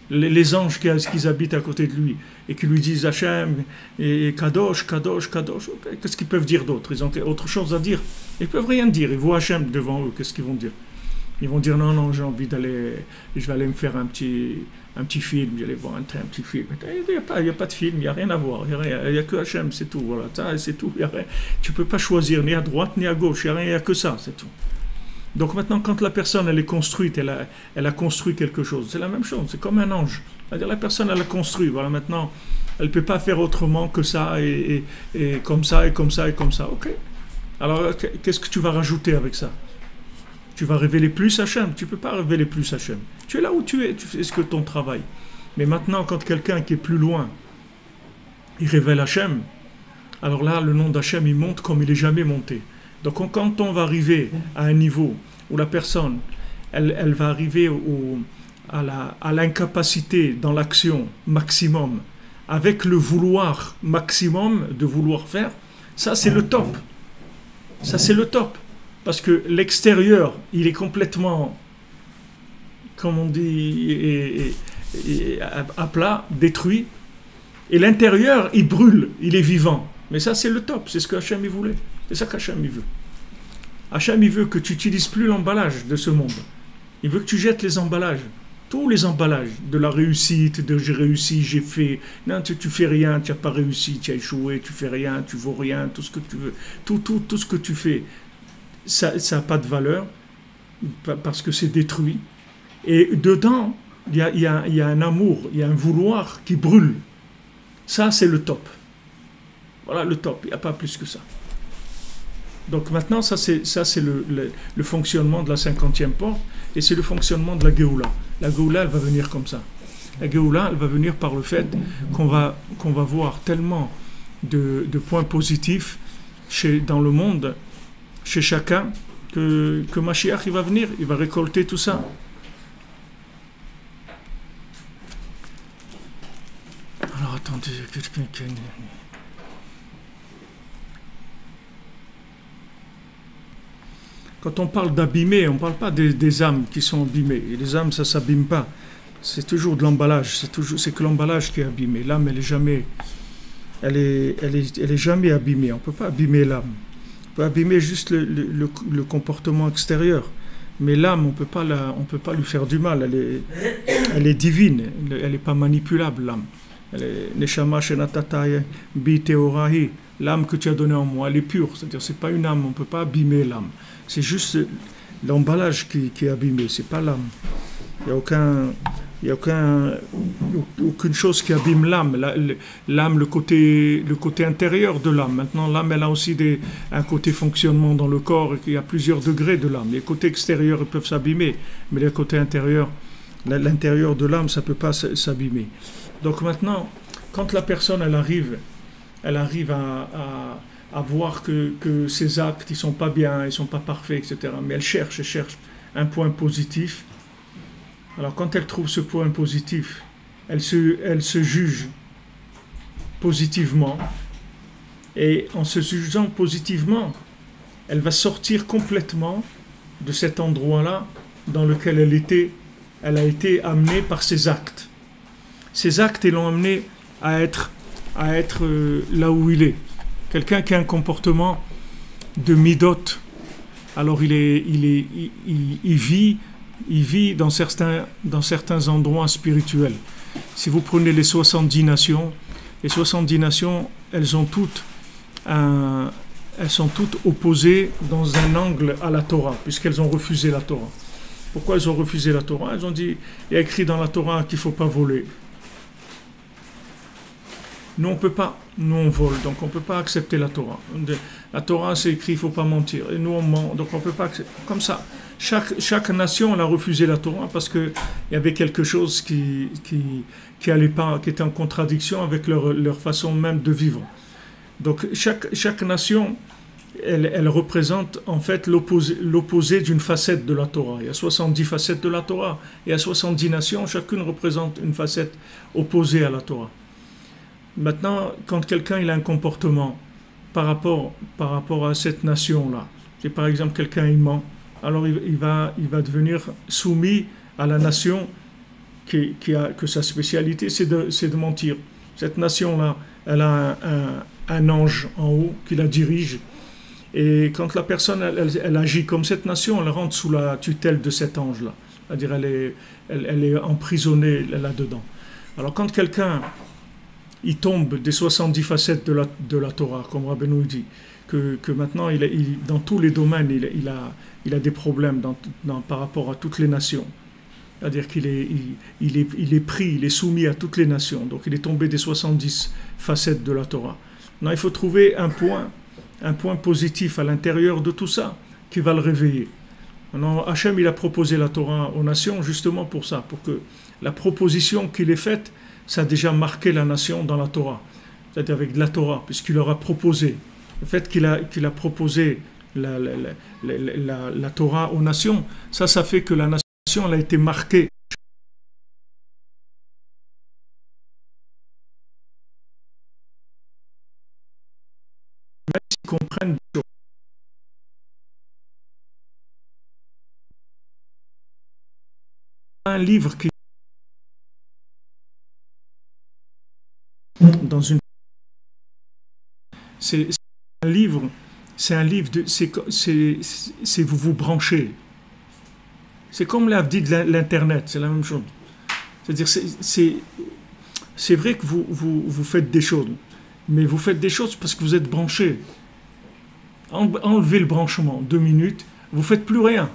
[SPEAKER 1] Les anges qui habitent à côté de lui et qui lui disent Hachem et Kadosh, Kadosh, Kadosh. Qu'est-ce qu'ils peuvent dire d'autre? Ils ont autre chose à dire. Ils peuvent rien dire. Ils voient Hachem devant eux. Qu'est-ce qu'ils vont dire? Ils vont dire non, j'ai envie d'aller, je vais aller me faire un petit film, je vais aller voir un petit film. Il n'y a pas de film, il n'y a rien à voir, il n'y a que Hachem, c'est tout, voilà, ça, c'est tout. Tu ne peux pas choisir ni à droite ni à gauche, il n'y a que ça, c'est tout. Donc maintenant, quand la personne elle est construite, elle a construit quelque chose, c'est la même chose, c'est comme un ange. C'est-à-dire la personne elle a construit, voilà, maintenant, elle ne peut pas faire autrement que ça, et comme ça, et comme ça, et comme ça, ok. Alors, qu'est-ce que tu vas rajouter avec ça? Tu vas révéler plus Hachem. Tu ne peux pas révéler plus Hachem. Tu es là où tu es, tu fais ce que ton travail. Mais maintenant, quand quelqu'un qui est plus loin, il révèle Hachem, alors là, le nom d'Hachem, il monte comme il n'est jamais monté. Donc quand on va arriver à un niveau où la personne, elle va arriver à l'incapacité dans l'action maximum, avec le vouloir maximum de vouloir faire, ça c'est le top. Ça c'est le top. Parce que l'extérieur, il est complètement, comme on dit, à plat, détruit. Et l'intérieur, il brûle, il est vivant. Mais ça, c'est le top, c'est ce que Hachem il voulait. C'est ça qu'Hachem il veut. Hachem il veut que tu n'utilises plus l'emballage de ce monde. Il veut que tu jettes les emballages. Tous les emballages de la réussite, de j'ai réussi, j'ai fait. Non, tu fais rien, tu n'as pas réussi, tu as échoué, tu fais rien, tu vaux rien, tout ce que tu veux. Tout ce que tu fais. Ça n'a pas de valeur parce que c'est détruit. Et dedans, il y a un amour, il y a un vouloir qui brûle. Ça, c'est le top. Voilà le top, il n'y a pas plus que ça. Donc maintenant, ça c'est le fonctionnement de la 50e porte et c'est le fonctionnement de la Géoula. La Géoula, elle va venir comme ça. La Géoula, elle va venir par le fait qu'on va voir tellement de points positifs dans le monde, chez chacun, que Mashiach il va venir, il va récolter tout ça. Alors attendez, quelqu'un qui... Quand on parle d'abîmer, on ne parle pas des âmes qui sont abîmées. Et les âmes, ça ne s'abîme pas. C'est toujours de l'emballage. C'est que l'emballage qui est abîmé. L'âme, elle est jamais abîmée. On ne peut pas abîmer l'âme. On peut abîmer juste le comportement extérieur. Mais l'âme, on peut pas lui faire du mal. Elle est divine. Elle n'est pas manipulable, l'âme. Neshama shenatataye bi teorahi. L'âme que tu as donnée en moi, elle est pure. C'est-à-dire, c'est pas une âme. On ne peut pas abîmer l'âme. C'est juste l'emballage qui est abîmé, c'est pas l'âme. Il n'y a aucune chose qui abîme l'âme. L'âme, le côté intérieur de l'âme. Maintenant, l'âme, elle a aussi un côté fonctionnement dans le corps. Il y a plusieurs degrés de l'âme. Les côtés extérieurs ils peuvent s'abîmer, mais les côtés intérieurs, l'intérieur de l'âme, ça ne peut pas s'abîmer. Donc maintenant, quand la personne, elle arrive à voir que ses actes, ils ne sont pas bien, ils ne sont pas parfaits, etc. Mais elle cherche un point positif. Alors quand elle trouve ce point positif, elle se juge positivement. Et en se jugeant positivement, elle va sortir complètement de cet endroit-là dans lequel elle a été amenée par ses actes. Ses actes, ils l'ont amenée à être là où il est. Quelqu'un qui a un comportement de midot, alors il vit dans certains endroits spirituels. Si vous prenez les 70 nations, elles sont toutes opposées dans un angle à la Torah, puisqu'elles ont refusé la Torah. Pourquoi elles ont refusé la Torah? Elles ont dit, il y a écrit dans la Torah qu'il ne faut pas voler. Nous, on peut pas. Nous, on vole, donc on ne peut pas accepter la Torah. La Torah, c'est écrit, il ne faut pas mentir. Et nous, on ment, donc on ne peut pas accepter. Comme ça, chaque nation, elle a refusé la Torah parce qu'il y avait quelque chose qui allait pas, qui était en contradiction avec leur façon même de vivre. Donc, chaque nation, elle représente en fait l'opposé d'une facette de la Torah. Il y a 70 facettes de la Torah. Il y a 70 nations, chacune représente une facette opposée à la Torah. Maintenant, quand quelqu'un il a un comportement par rapport à cette nation-là, c'est par exemple quelqu'un il ment, alors il va devenir soumis à la nation que sa spécialité c'est de mentir. Cette nation-là, elle a un ange en haut qui la dirige, et quand la personne elle agit comme cette nation, elle rentre sous la tutelle de cet ange-là, c'est-à-dire elle est emprisonnée là-dedans. Alors quand quelqu'un il tombe des 70 facettes de la Torah, comme Rabbeinu dit, que maintenant, dans tous les domaines, il a des problèmes par rapport à toutes les nations. C'est-à-dire qu'il est pris, il est soumis à toutes les nations. Donc il est tombé des 70 facettes de la Torah. Maintenant, il faut trouver un point positif à l'intérieur de tout ça qui va le réveiller. Maintenant, Hachem, il a proposé la Torah aux nations justement pour ça, pour que la proposition qu'il ait faite, ça a déjà marqué la nation dans la Torah, c'est-à-dire avec de la Torah, puisqu'il leur a proposé. Le fait qu'il a proposé la Torah aux nations, ça fait que la nation elle a été marquée. Même s'ils comprennent des choses. Un livre qui dans une c'est un livre de c'est vous vous branchez, c'est comme l'a dit de l'internet, c'est la même chose, c'est-à-dire c'est vrai que vous faites des choses, mais vous faites des choses parce que vous êtes branché. Enlevez le branchement 2 minutes, vous faites plus rien.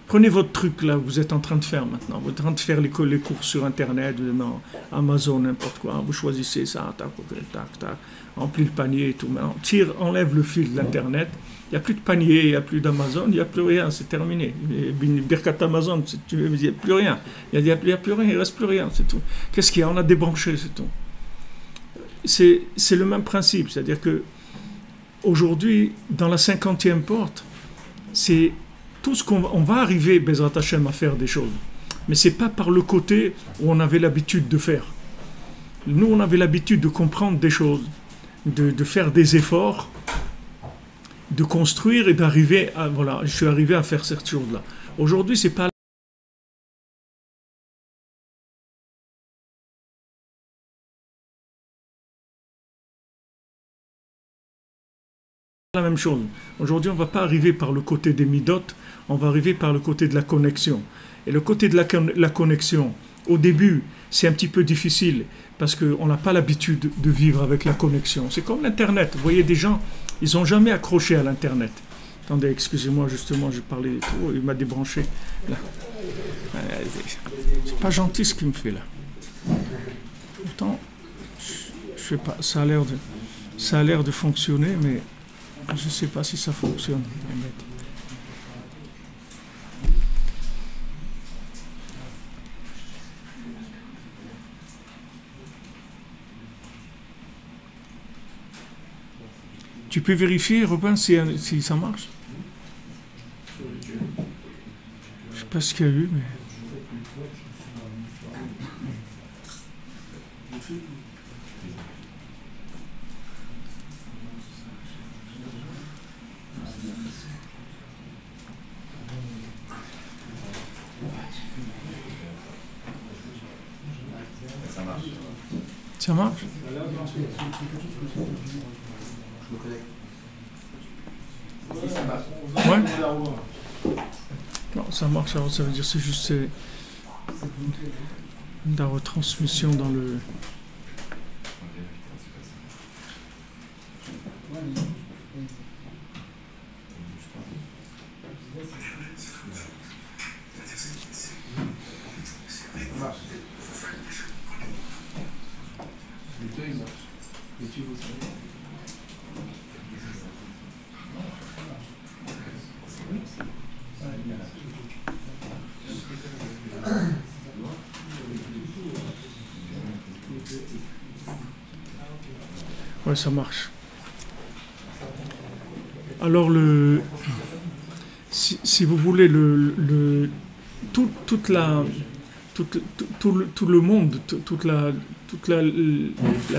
[SPEAKER 1] Prenez votre truc là, vous êtes en train de faire maintenant. Vous êtes en train de faire les courses sur Internet, dans Amazon, n'importe quoi. Vous choisissez ça, tac, tac, remplis le panier et tout. Maintenant, enlève le fil de l'Internet. Il n'y a plus de panier, il n'y a plus d'Amazon, il n'y a plus rien, c'est terminé. Birkat Amazon, il n'y a plus rien. Il n'y a plus rien, il ne reste plus rien, c'est tout. Qu'est-ce qu'il y a? On a débranché, c'est tout. C'est le même principe, c'est-à-dire que aujourd'hui, dans la 50e porte, c'est tout ce qu'on va arriver, Bezrat Hashem, à faire des choses. Mais ce n'est pas par le côté où on avait l'habitude de faire. Nous, on avait l'habitude de comprendre des choses, de faire des efforts, de construire et d'arriver à... Voilà, je suis arrivé à faire cette chose-là. Aujourd'hui, ce n'est pas la même chose. Aujourd'hui, on ne va pas arriver par le côté des midot, on va arriver par le côté de la connexion. Et le côté de la connexion, au début, c'est un petit peu difficile parce qu'on n'a pas l'habitude de vivre avec la connexion. C'est comme l'Internet. Vous voyez des gens, ils n'ont jamais accroché à l'Internet. Attendez, excusez-moi, justement, je parlais trop, il m'a débranché. Là. C'est pas gentil ce qu'il me fait là. Pourtant, je sais pas, ça a l'air de fonctionner, mais je sais pas si ça fonctionne. Tu peux vérifier, Robin, si ça marche? Je sais pas ce qu'il y a eu, mais... Ça marche? Ouais. Non, ça marche, alors ça veut dire que c'est juste la retransmission dans le... Ouais, ça marche. Alors, si vous voulez, tout le monde, toute la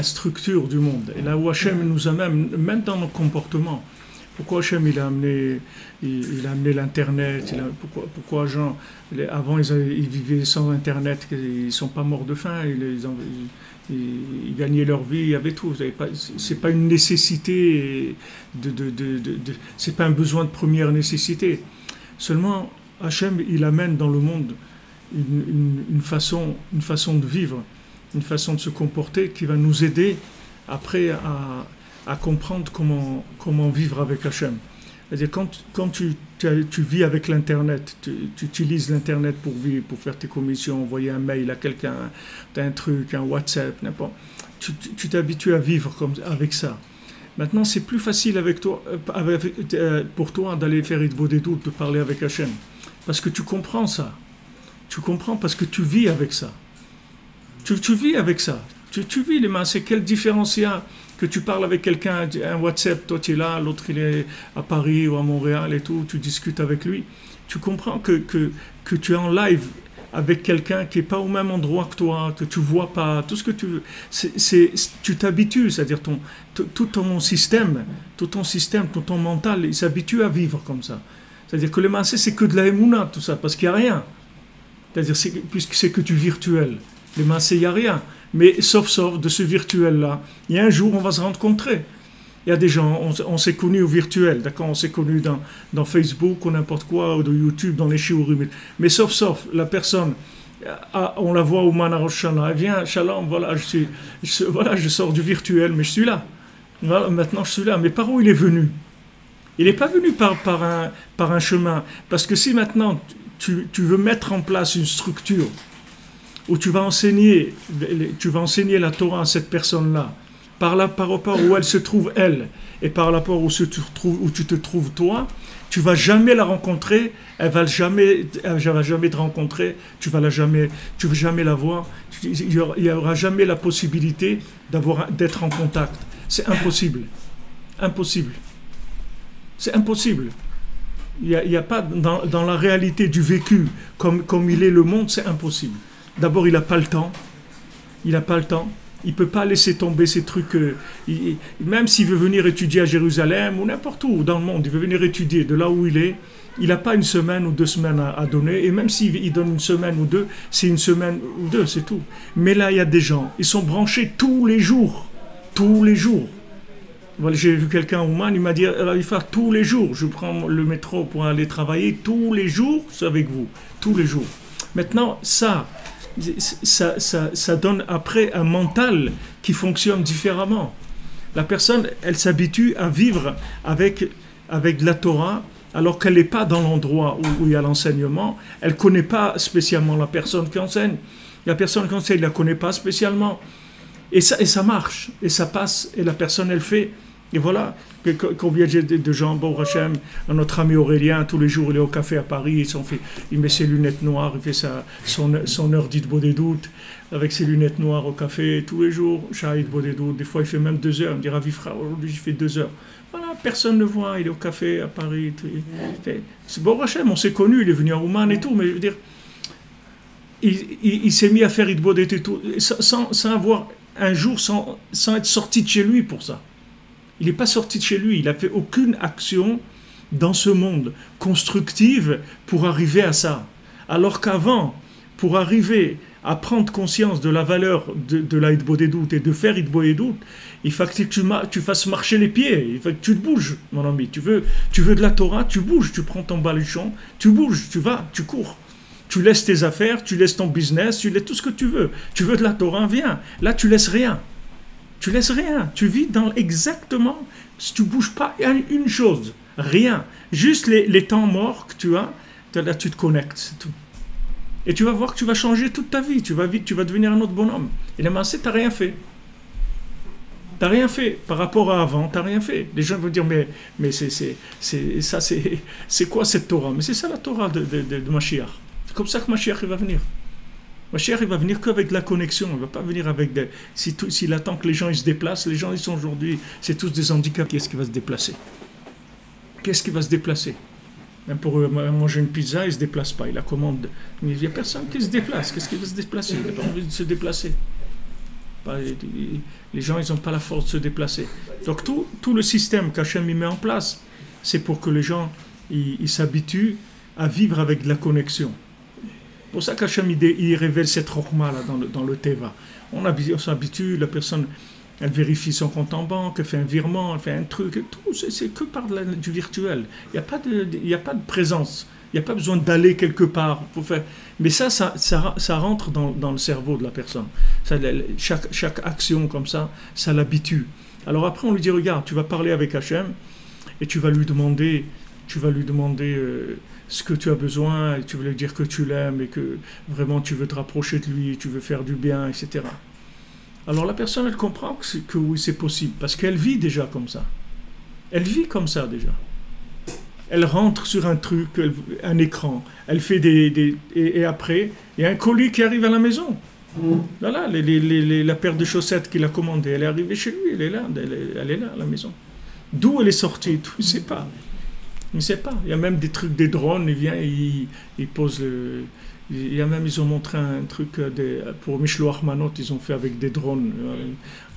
[SPEAKER 1] structure du monde, et là où Hachem nous a même dans nos comportements, pourquoi Hachem il a amené l'Internet, pourquoi Jean, avant ils vivaient sans Internet, ils ne sont pas morts de faim, ils gagnaient leur vie, il y avait tout. C'est pas une nécessité, c'est pas un besoin de première nécessité. Seulement, Hachem, il amène dans le monde une façon de vivre, une façon de se comporter qui va nous aider après à comprendre comment vivre avec Hachem. C'est-à-dire quand tu vis avec l'Internet, tu utilises l'Internet pour vivre, pour faire tes commissions, envoyer un mail à quelqu'un, tu as un truc, un WhatsApp, n'importe. Tu t'habitues à vivre avec ça. Maintenant, c'est plus facile pour toi d'aller faire Hitbo des doutes, de parler avec Hachem. Parce que tu comprends ça. Tu comprends parce que tu vis avec ça. Tu vis avec ça. Tu vis les mains. C'est quelle différence il y a que tu parles avec quelqu'un, un WhatsApp, toi tu es là, l'autre il est à Paris ou à Montréal et tout, tu discutes avec lui. Tu comprends que tu es en live avec quelqu'un qui n'est pas au même endroit que toi, que tu ne vois pas, tout ce que tu veux. Tu t'habitues, c'est-à-dire tout ton système, tout ton mental, il s'habitue à vivre comme ça. C'est-à-dire que le massé, c'est que de la émouna, tout ça, parce qu'il n'y a rien. C'est-à-dire, puisque c'est que du virtuel. Les massés, il n'y a rien. Mais sauf de ce virtuel-là, il y a un jour, on va se rencontrer. Il y a des gens, on s'est connus au virtuel, d'accord, on s'est connus dans Facebook ou n'importe quoi, ou de YouTube, dans les shiurim. Mais sauf, la personne, on la voit au Manarosh Shana, elle vient, Shalom, voilà, je sors du virtuel, mais je suis là. Voilà, maintenant, je suis là. Mais par où il est venu? Il n'est pas venu par un chemin. Parce que si maintenant, tu veux mettre en place une structure où tu vas enseigner la Torah à cette personne-là, par rapport où elle se trouve elle, et par rapport où tu te trouves toi, tu vas jamais la rencontrer, elle va jamais te rencontrer, tu vas jamais la voir, il y aura jamais la possibilité d'être en contact. C'est impossible. C'est impossible. Il y a pas dans la réalité du vécu comme il est le monde, c'est impossible. D'abord, il n'a pas le temps. Il ne peut pas laisser tomber ces trucs. Même s'il veut venir étudier à Jérusalem ou n'importe où dans le monde, il veut venir étudier de là où il est. Il n'a pas une semaine ou 2 semaines à donner. Et même s'il donne une semaine ou deux, c'est une semaine ou deux, c'est tout. Mais là, il y a des gens, ils sont branchés tous les jours. Tous les jours. Voilà, j'ai vu quelqu'un au Mans, il m'a dit, il faut tous les jours. Je prends le métro pour aller travailler. Tous les jours, c'est avec vous. Tous les jours. Maintenant, ça donne après un mental qui fonctionne différemment. La personne, elle s'habitue à vivre avec la Torah alors qu'elle n'est pas dans l'endroit où il y a l'enseignement, elle ne connaît pas spécialement la personne qui enseigne. La personne qui enseigne ne la connaît pas spécialement. Et ça marche, et ça passe, et la personne, elle fait. Et voilà, combien j'ai de gens, bon Hachem, notre ami Aurélien, tous les jours, il est au café à Paris, il met ses lunettes noires, il fait son heure d'Hitbod des doutes, avec ses lunettes noires au café, tous les jours, Shahid des doutes, des fois il fait même 2 heures, il me dit Ravi frère, aujourd'hui j'ai fait 2 heures. Voilà, personne ne voit, il est au café à Paris. C'est bon Hachem, on s'est connus, il est venu à Ouman et tout, mais je veux dire, il s'est mis à faire Hitbod et tout, sans avoir un jour, sans être sorti de chez lui pour ça. Il n'est pas sorti de chez lui, il n'a fait aucune action dans ce monde constructive pour arriver à ça. Alors qu'avant, pour arriver à prendre conscience de la valeur de la Hitbod des doutes et de faire Hitbod des doutes, il faut que tu fasses marcher les pieds, il faut que tu te bouges, mon ami. Tu veux de la Torah, tu bouges, tu prends ton baluchon, tu bouges, tu vas, tu cours. Tu laisses tes affaires, tu laisses ton business, tu laisses tout ce que tu veux. Tu veux de la Torah, viens. Là, tu laisses rien. Tu laisses rien, tu vis dans exactement, si tu ne bouges pas, il y a une chose, rien. Juste les temps morts que tu as, là tu te connectes, c'est tout. Et tu vas voir que tu vas changer toute ta vie, tu vas devenir un autre bonhomme. Et la masse, tu n'as rien fait. Tu n'as rien fait par rapport à avant, tu n'as rien fait. Les gens vont dire, mais c'est quoi cette Torah? Mais c'est ça la Torah de Mashiach. C'est comme ça que Mashiach il va venir. Mashiach, il va venir qu'avec de la connexion, il ne va pas venir avec des... S'il attend que les gens ils se déplacent, les gens ils sont aujourd'hui, c'est tous des handicaps, qu'est-ce qui va se déplacer? Qu'est-ce qui va se déplacer? Même pour manger une pizza, il ne se déplace pas, il la commande. Mais il n'y a personne qui se déplace, qu'est-ce qui va se déplacer? Il n'a pas envie de se déplacer. Les gens, ils n'ont pas la force de se déplacer. Donc tout le système qu'Hachem met en place, c'est pour que les gens ils s'habituent à vivre avec de la connexion. C'est pour ça qu'Hachem il révèle cette rochma là dans le Teva. On s'habitue, la personne elle vérifie son compte en banque, elle fait un virement, elle fait un truc, tout, c'est que par du virtuel. Il n'y a pas de présence, il n'y a pas besoin d'aller quelque part pour faire. Mais ça rentre dans le cerveau de la personne. Chaque action comme ça l'habitue. Alors après on lui dit regarde, tu vas parler avec Hachem et tu vas lui demander ce que tu as besoin, et tu veux lui dire que tu l'aimes et que vraiment tu veux te rapprocher de lui, tu veux faire du bien, etc. Alors la personne, elle comprend que oui, c'est possible, parce qu'elle vit déjà comme ça. Elle vit comme ça déjà. Elle rentre sur un truc, un écran, elle fait et après, il y a un colis qui arrive à la maison. Voilà, la paire de chaussettes qu'il a commandée, elle est arrivée chez lui, elle est là à la maison. D'où elle est sortie, tout, il ne sait pas. Il ne sait pas. Il y a même des trucs, des drones, il vient, il pose il y a même, ils ont montré un truc pour Mishloach Manot, ils ont fait avec des drones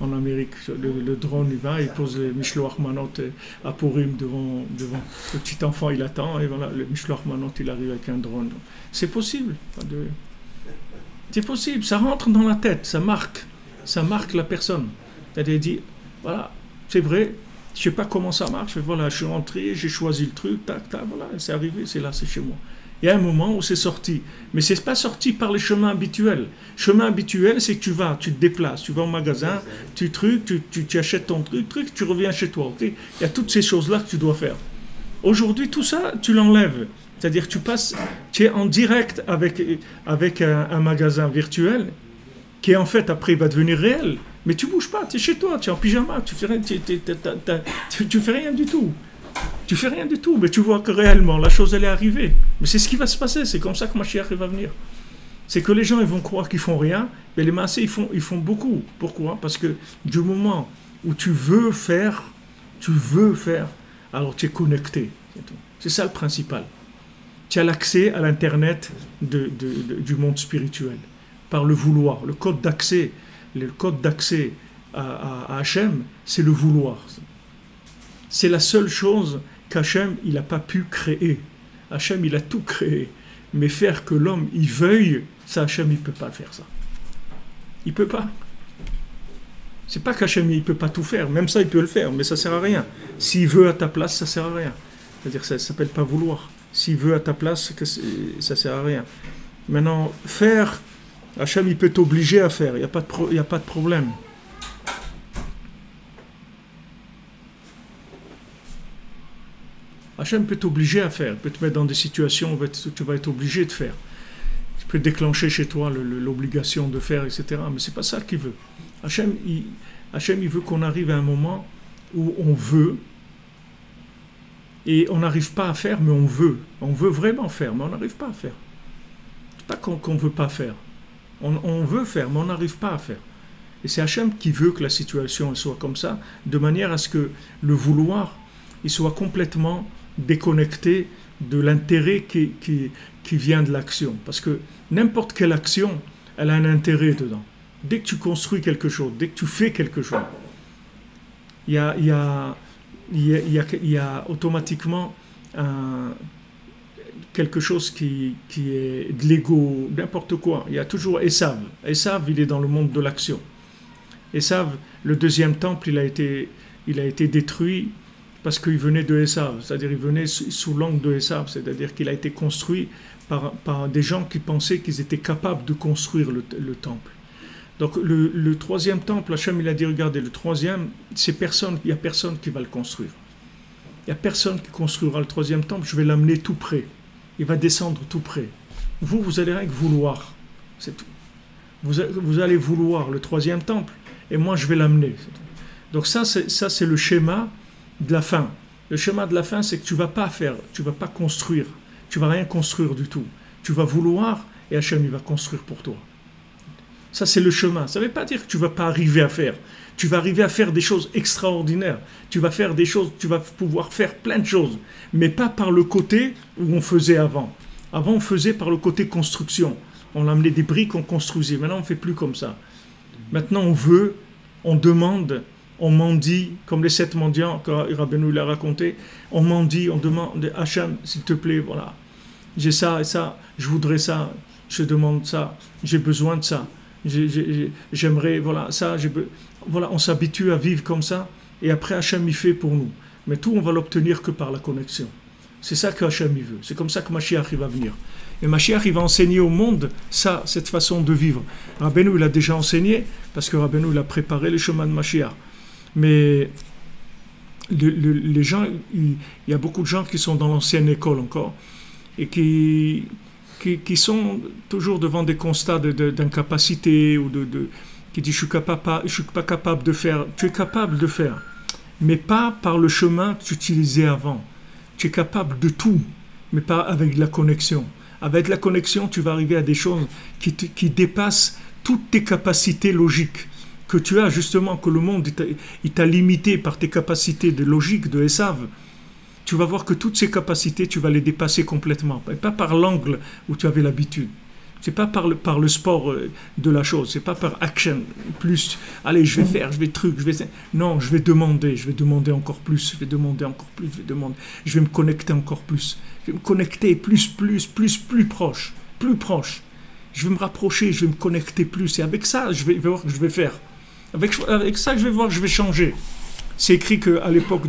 [SPEAKER 1] en Amérique. Le drone, il va, il pose les Mishloach Manot à Purim devant le petit enfant, il attend, et voilà, le Mishloach Manot, il arrive avec un drone. C'est possible. C'est possible, ça rentre dans la tête, ça marque la personne. C'est-à-dire, dit, voilà, c'est vrai. Je ne sais pas comment ça marche, mais voilà, je suis rentré, j'ai choisi le truc, tac, tac, voilà, c'est arrivé, c'est là, c'est chez moi. Il y a un moment où c'est sorti, mais ce n'est pas sorti par les chemins habituels. Chemin habituel, c'est que tu te déplaces, tu vas au magasin, tu achètes ton truc, tu reviens chez toi. Okay? Il y a toutes ces choses-là que tu dois faire. Aujourd'hui, tout ça, tu l'enlèves. C'est-à-dire que tu es en direct avec un magasin virtuel qui, en fait, après, va devenir réel. Mais tu bouges pas, tu es chez toi, tu es en pyjama, tu fais rien du tout. Tu fais rien du tout, mais tu vois que réellement, la chose, elle est arrivée. Mais c'est ce qui va se passer, c'est comme ça que Mashiach va venir. C'est que les gens, ils vont croire qu'ils font rien, mais les massés, ils font beaucoup. Pourquoi? Parce que du moment où tu veux faire, alors tu es connecté. C'est ça le principal. Tu as l'accès à l'Internet du monde spirituel, par le vouloir, le code d'accès. Le code d'accès à Hachem, c'est le vouloir. C'est la seule chose qu'Hachem, il n'a pas pu créer. Hachem, il a tout créé. Mais faire que l'homme, il veuille, ça, Hachem, il ne peut pas faire ça. Il ne peut pas. C'est pas qu'Hachem, il ne peut pas tout faire. Même ça, il peut le faire, mais ça ne sert à rien. S'il veut à ta place, ça ne sert à rien. C'est-à-dire que ça ne s'appelle pas vouloir. S'il veut à ta place, ça ne sert à rien. Maintenant, faire... Hachem, il peut t'obliger à faire, il n'y a pas de problème. Hachem peut t'obliger à faire, peut te mettre dans des situations où tu vas être obligé de faire. Il peut déclencher chez toi l'obligation de faire, etc. Mais c'est pas ça qu'il veut. Hachem, il veut qu'on arrive à un moment où on veut, et on n'arrive pas à faire, mais on veut. On veut vraiment faire, mais on n'arrive pas à faire. C'est pas qu'on ne veut pas faire. On veut faire, mais on n'arrive pas à faire. Et c'est Hachem qui veut que la situation soit comme ça, de manière à ce que le vouloir, il soit complètement déconnecté de l'intérêt qui vient de l'action. Parce que n'importe quelle action, elle a un intérêt dedans. Dès que tu construis quelque chose, dès que tu fais quelque chose, il y a automatiquement quelque chose qui est de l'ego, n'importe quoi. Il y a toujours Esav. Esav, il est dans le monde de l'action. Esav, le deuxième temple, il a été détruit parce qu'il venait de Esav, c'est-à-dire il venait sous l'angle de Esav, c'est-à-dire qu'il a été construit par des gens qui pensaient qu'ils étaient capables de construire le temple. Donc le troisième temple, Hachem il a dit, regardez, le troisième, il n'y a personne qui va le construire. Il n'y a personne qui construira le troisième temple, je vais l'amener tout près. Il va descendre tout près. Vous allez rien que vouloir, c'est tout. Vous allez vouloir le troisième temple, et moi je vais l'amener. Donc ça c'est le schéma de la fin. Le schéma de la fin, c'est que tu ne vas pas faire, tu ne vas pas construire, tu ne vas rien construire du tout. Tu vas vouloir, et Hachem il va construire pour toi. Ça, c'est le chemin. Ça ne veut pas dire que tu ne vas pas arriver à faire. Tu vas arriver à faire des choses extraordinaires. Tu vas faire des choses, tu vas pouvoir faire plein de choses. Mais pas par le côté où on faisait avant. Avant, on faisait par le côté construction. On amenait des briques, on construisait. Maintenant, on ne fait plus comme ça. Maintenant, on veut, on demande, on mendie, comme les 7 mendiants, que Rabbeinu l'a raconté. On mendie, on demande, Hachem, s'il te plaît, voilà. J'ai ça et ça, je voudrais ça, je demande ça, j'ai besoin de ça. J'aimerais, voilà, ça, voilà, on s'habitue à vivre comme ça, et après Hachem il fait pour nous. Mais tout, on va l'obtenir que par la connexion. C'est ça que Hachem il veut. C'est comme ça que Mashiach il va venir. Et Mashiach il va enseigner au monde ça, cette façon de vivre. Rabbeinu il a déjà enseigné, parce que Rabbeinu il a préparé le chemin de Mashiach. Mais les gens, il y a beaucoup de gens qui sont dans l'ancienne école encore, et qui sont toujours devant des constats d'incapacité ou qui disent je suis pas capable de faire. Tu es capable de faire, mais pas par le chemin que tu utilisais avant. Tu es capable de tout, mais pas avec la connexion. Avec la connexion, tu vas arriver à des choses qui dépassent toutes tes capacités logiques que tu as, justement, que le monde il t'a limité par tes capacités de logique, de Esav. Tu vas voir que toutes ces capacités, tu vas les dépasser complètement. Et pas par l'angle où tu avais l'habitude. C'est pas par le sport de la chose. C'est pas par action plus. Allez, je vais faire, je vais truc, je vais. Non, je vais demander encore plus. Je vais demander encore plus. Je vais me connecter encore plus. Je vais me connecter plus proche. Je vais me rapprocher, je vais me connecter plus. Et avec ça, je vais voir que je vais faire. Avec ça, je vais voir que je vais changer. C'est écrit qu'à l'époque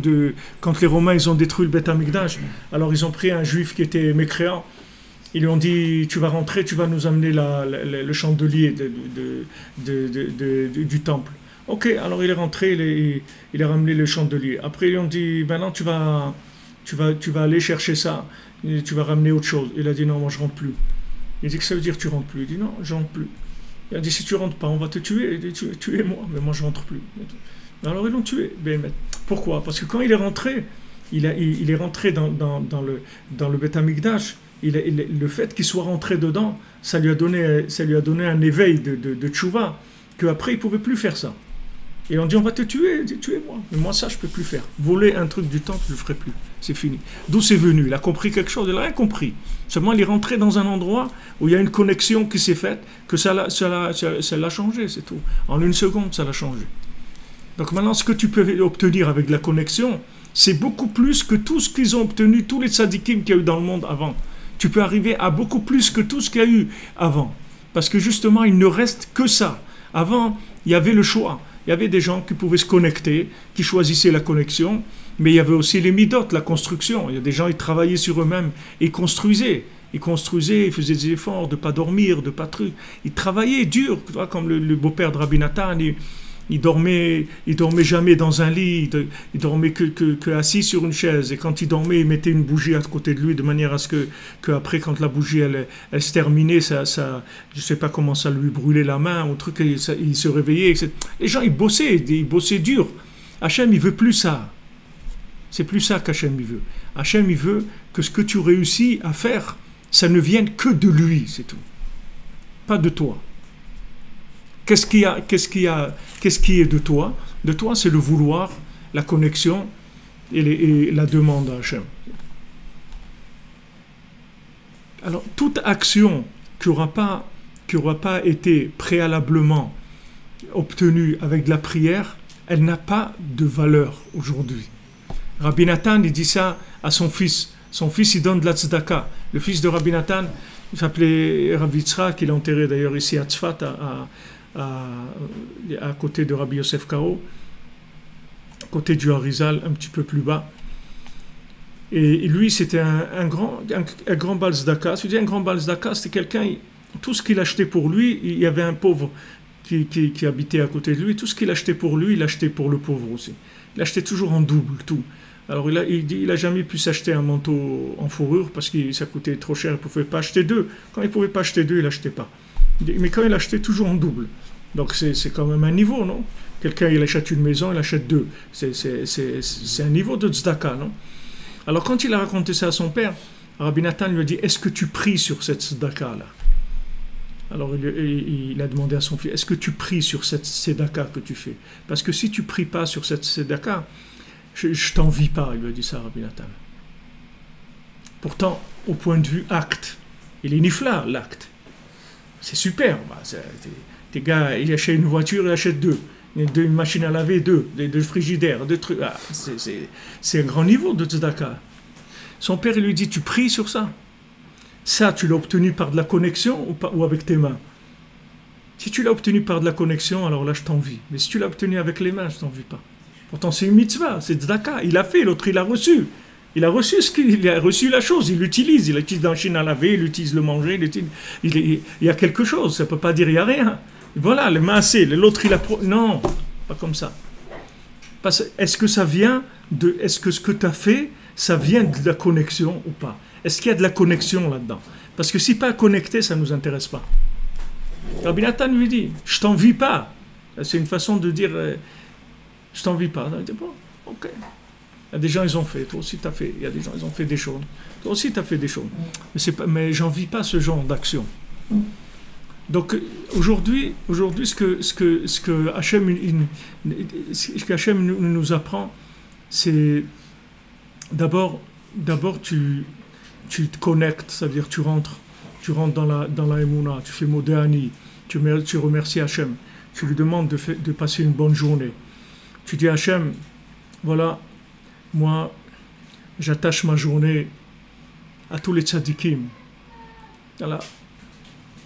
[SPEAKER 1] quand les Romains ils ont détruit le Beth Amikdash, alors ils ont pris un juif qui était mécréant, ils lui ont dit tu vas rentrer, tu vas nous amener le chandelier du temple. Ok, alors il est rentré, il a ramené le chandelier. Après ils lui ont dit maintenant tu vas aller chercher ça, et tu vas ramener autre chose. Il a dit non, moi je rentre plus. Il dit que ça veut dire tu rentres plus. Il dit non, je rentre plus. Il a dit si tu rentres pas, on va te tuer. Il dit tuez-moi, mais moi je rentre plus. Alors ils l'ont tué. Mais pourquoi? Parce que quand il est rentré, il est rentré dans le Beth Amikdash. Le fait qu'il soit rentré dedans, ça lui a donné un éveil de tchouva, qu'après il ne pouvait plus faire ça. Et on dit on va te tuer, il dit tuez-moi. Mais moi ça je ne peux plus faire. Voler un truc du temple, je ne le ferai plus. C'est fini. D'où c'est venu? Il a compris quelque chose, il n'a rien compris. Seulement il est rentré dans un endroit où il y a une connexion qui s'est faite, que ça l'a changé, c'est tout. En une seconde, ça l'a changé. Donc maintenant, ce que tu peux obtenir avec la connexion, c'est beaucoup plus que tout ce qu'ils ont obtenu, tous les tzadikim qu'il y a eu dans le monde avant. Tu peux arriver à beaucoup plus que tout ce qu'il y a eu avant. Parce que justement, il ne reste que ça. Avant, il y avait le choix. Il y avait des gens qui pouvaient se connecter, qui choisissaient la connexion, mais il y avait aussi les midot, la construction. Il y a des gens qui travaillaient sur eux-mêmes et construisaient. Ils faisaient des efforts de ne pas dormir, de ne pas truc. Ils travaillaient dur, comme le beau-père de Rabbi Nathan. Il dormait jamais dans un lit, il dormait que assis sur une chaise. Et quand il dormait, il mettait une bougie à côté de lui de manière à ce que après, quand la bougie elle se terminait, je sais pas comment ça lui brûlait la main, ou truc, il se réveillait. Etc. Les gens, ils bossaient dur. Hachem, il veut plus ça. C'est plus ça qu'Hachem, il veut. Hachem, il veut que ce que tu réussis à faire, ça ne vienne que de lui, c'est tout. Pas de toi. Qu'est-ce qui est de toi? De toi, c'est le vouloir, la connexion et la demande à Hachem. Alors, toute action qui n'aura pas été préalablement obtenue avec de la prière, elle n'a pas de valeur aujourd'hui. Rabbi Nathan, il dit ça à son fils. Son fils, il donne de la tzedaka. Le fils de Rabbi Nathan, il s'appelait Rabbi Yitzhak, il est enterré d'ailleurs ici à Tzfat, à côté de Rabbi Yosef Karo, à côté du Harizal, un petit peu plus bas. Et lui, c'était un grand Baal Tzedaka. Si je dis un grand Baal Tzedaka, c'était quelqu'un, tout ce qu'il achetait pour lui, il y avait un pauvre qui habitait à côté de lui, tout ce qu'il achetait pour lui, il achetait pour le pauvre aussi. Il achetait toujours en double, tout. Alors il a jamais pu s'acheter un manteau en fourrure parce que ça coûtait trop cher, il ne pouvait pas acheter deux. Quand il ne pouvait pas acheter deux, il n'achetait pas. Mais quand il achetait, toujours en double. Donc c'est quand même un niveau, non? Quelqu'un, il achète une maison, il achète deux. C'est un niveau de tzedaka, non? Alors quand il a raconté ça à son père, Rabbi Nathan lui a dit, est-ce que tu pries sur cette tzedaka-là? Alors il a demandé à son fils, est-ce que tu pries sur cette tzedaka que tu fais? Parce que si tu ne pries pas sur cette tzedaka, je t'envie pas, il lui a dit ça, Rabbi Nathan. Pourtant, au point de vue acte, il est nifla, l'acte. C'est super. Des gars, il achète une voiture, il achète deux. Une machine à laver, deux frigidaires, deux trucs. Ah, c'est un grand niveau de tzedaka. Son père, il lui dit, tu pries sur ça? Ça, tu l'as obtenu par de la connexion ou avec tes mains? Si tu l'as obtenu par de la connexion, alors là, je t'envie. Mais si tu l'as obtenu avec les mains, je t'envie pas. Pourtant, c'est une mitzvah, c'est tzedaka. Il a fait, l'autre, il a reçu. Il a reçu la chose, il l'utilise. Il l'utilise dans la machine à laver, il l'utilise le manger, il y a quelque chose. Ça ne peut pas dire il n'y a rien. Voilà, le massé, l'autre, il a... Non, pas comme ça. Est-ce que ça vient de... Est-ce que ce que tu as fait, ça vient de la connexion ou pas? Est-ce qu'il y a de la connexion là-dedans? Parce que si pas connecté, ça ne nous intéresse pas. Rabbi Nathan lui dit, je t'envie pas. C'est une façon de dire, je t'envie pas. Il dit, bon, ok. Il y a des gens, ils ont fait. Toi aussi, tu as fait. Il y a des gens, ils ont fait des choses. Toi aussi, tu as fait des choses. Mais j'envie pas ce genre d'action. Donc, aujourd'hui, ce que Hachem nous apprend, c'est d'abord tu te connectes, c'est-à-dire tu rentres dans la Emouna, tu fais Modéani, tu remercies Hachem, tu lui demandes de passer une bonne journée. Tu dis à Hachem, voilà, moi, j'attache ma journée à tous les tzadikim. Voilà.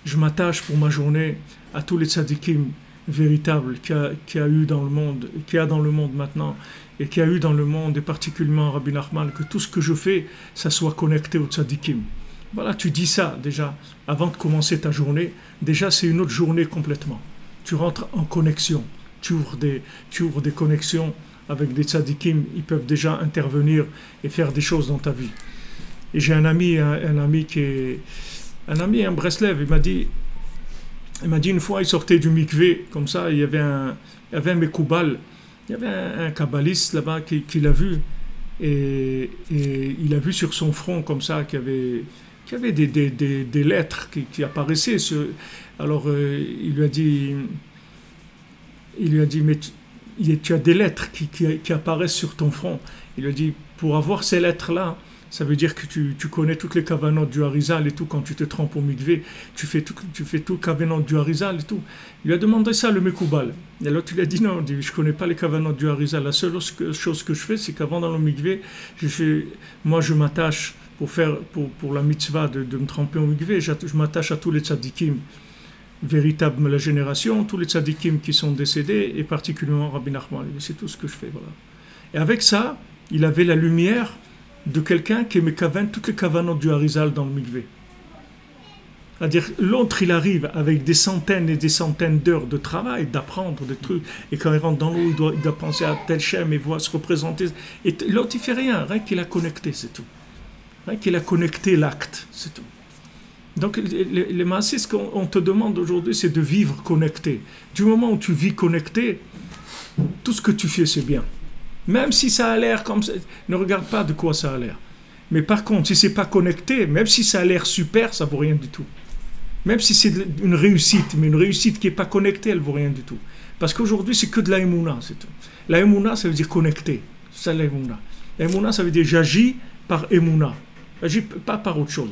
[SPEAKER 1] Je m'attache pour ma journée à tous les tzadikim véritables qu'il y a eu dans le monde, qu'il y a dans le monde maintenant, et qu'il y a eu dans le monde, et particulièrement Rabbi Nachman, que tout ce que je fais, ça soit connecté aux tzadikim. Voilà, tu dis ça déjà, avant de commencer ta journée, déjà c'est une autre journée complètement. Tu rentres en connexion, tu ouvres des connexions avec des tzadikim, ils peuvent déjà intervenir et faire des choses dans ta vie. Et j'ai un ami un Breslev, il m'a dit une fois, il sortait du mikvé, comme ça, il y avait un Mekoubal, il y avait un kabbaliste là-bas qui l'a vu, et il a vu sur son front, comme ça, qu'il y avait des lettres qui apparaissaient. Alors, il lui a dit, mais tu as des lettres qui apparaissent sur ton front. Il lui a dit, pour avoir ces lettres-là, ça veut dire que tu connais toutes les kavanotes du Harizal et tout. Quand tu te trempes au mikvé, tu fais tout le kavanot du Harizal et tout. Il lui a demandé ça, le Mekoubal. Et l'autre, il a dit non, je ne connais pas les kavanotes du Harizal. La seule chose que je fais, c'est qu'avant dans le mikvé, moi je m'attache pour la mitzvah de me tremper au mikvé, je m'attache à tous les tzadikim véritables de la génération, tous les tzadikim qui sont décédés, et particulièrement Rabbi Nachman. C'est tout ce que je fais. Voilà. Et avec ça, il avait la lumière de quelqu'un qui me kavane toutes les kavanotes du Harizal dans le mikvé. C'est-à-dire, l'autre, il arrive avec des centaines et des centaines d'heures de travail, d'apprendre des trucs, et quand il rentre dans l'eau, il doit penser à tel schéma et voir se représenter. Et l'autre, il fait rien qu'il a connecté, c'est tout. Rien qu'il a connecté l'acte, c'est tout. Donc, les massés, ce qu'on te demande aujourd'hui, c'est de vivre connecté. Du moment où tu vis connecté, tout ce que tu fais, c'est bien. Même si ça a l'air comme ça, ne regarde pas de quoi ça a l'air. Mais par contre, si c'est pas connecté, même si ça a l'air super, ça vaut rien du tout. Même si c'est une réussite, mais une réussite qui n'est pas connectée, elle ne vaut rien du tout. Parce qu'aujourd'hui, c'est que de la émouna, c'est tout. La émouna, ça veut dire connecté. C'est ça la émouna. La émouna, ça veut dire j'agis par émouna. J'agis pas par autre chose.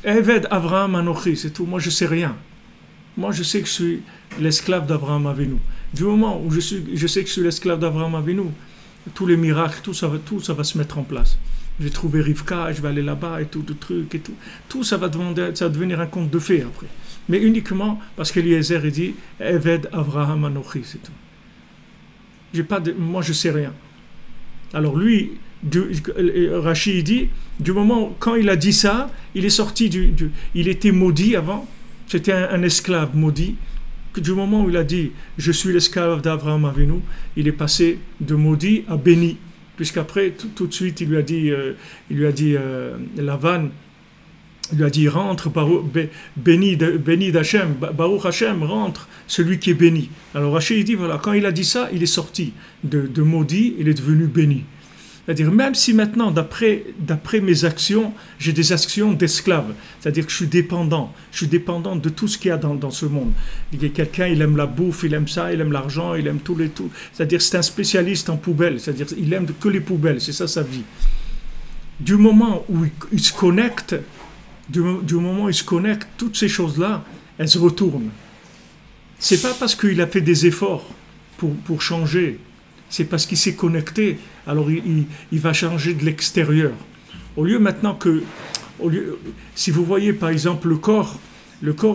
[SPEAKER 1] Eved Avraham Anochi, c'est tout. Moi, je sais rien. Moi, je sais que je suis l'esclave d'Avraham Avinu. Du moment où je sais que je suis l'esclave d'Avraham Avinu, tous les miracles, tout ça va se mettre en place. Je vais trouver Rivka, je vais aller là-bas et tout, de trucs et tout. Tout ça va devenir un conte de fées après. Mais uniquement parce qu'Eliezer il dit Eved Avraham Anochi, c'est tout. Moi, je sais rien. Alors lui, Rashi dit, du moment quand il a dit ça, il est sorti il était maudit avant. C'était un esclave maudit. Du moment où il a dit je suis l'esclave d'Avraham Avinu, il est passé de maudit à béni. Puisqu'après, tout de suite, il lui a dit Lavan, il lui a dit rentre, béni d'Hachem, Baruch Hachem, rentre, celui qui est béni. Alors Rachid dit voilà, quand il a dit ça, il est sorti de maudit, il est devenu béni. C'est-à-dire, même si maintenant, d'après mes actions, j'ai des actions d'esclave, c'est-à-dire que je suis dépendant de tout ce qu'il y a dans ce monde. Quelqu'un, il aime la bouffe, il aime ça, il aime l'argent, il aime tout. C'est-à-dire, c'est un spécialiste en poubelles, c'est-à-dire, il aime que les poubelles, c'est ça sa vie. Du moment où il se connecte, toutes ces choses-là, elles se retournent. C'est pas parce qu'il a fait des efforts pour changer, c'est parce qu'il s'est connecté, alors il va changer de l'extérieur. Au lieu maintenant si vous voyez par exemple le corps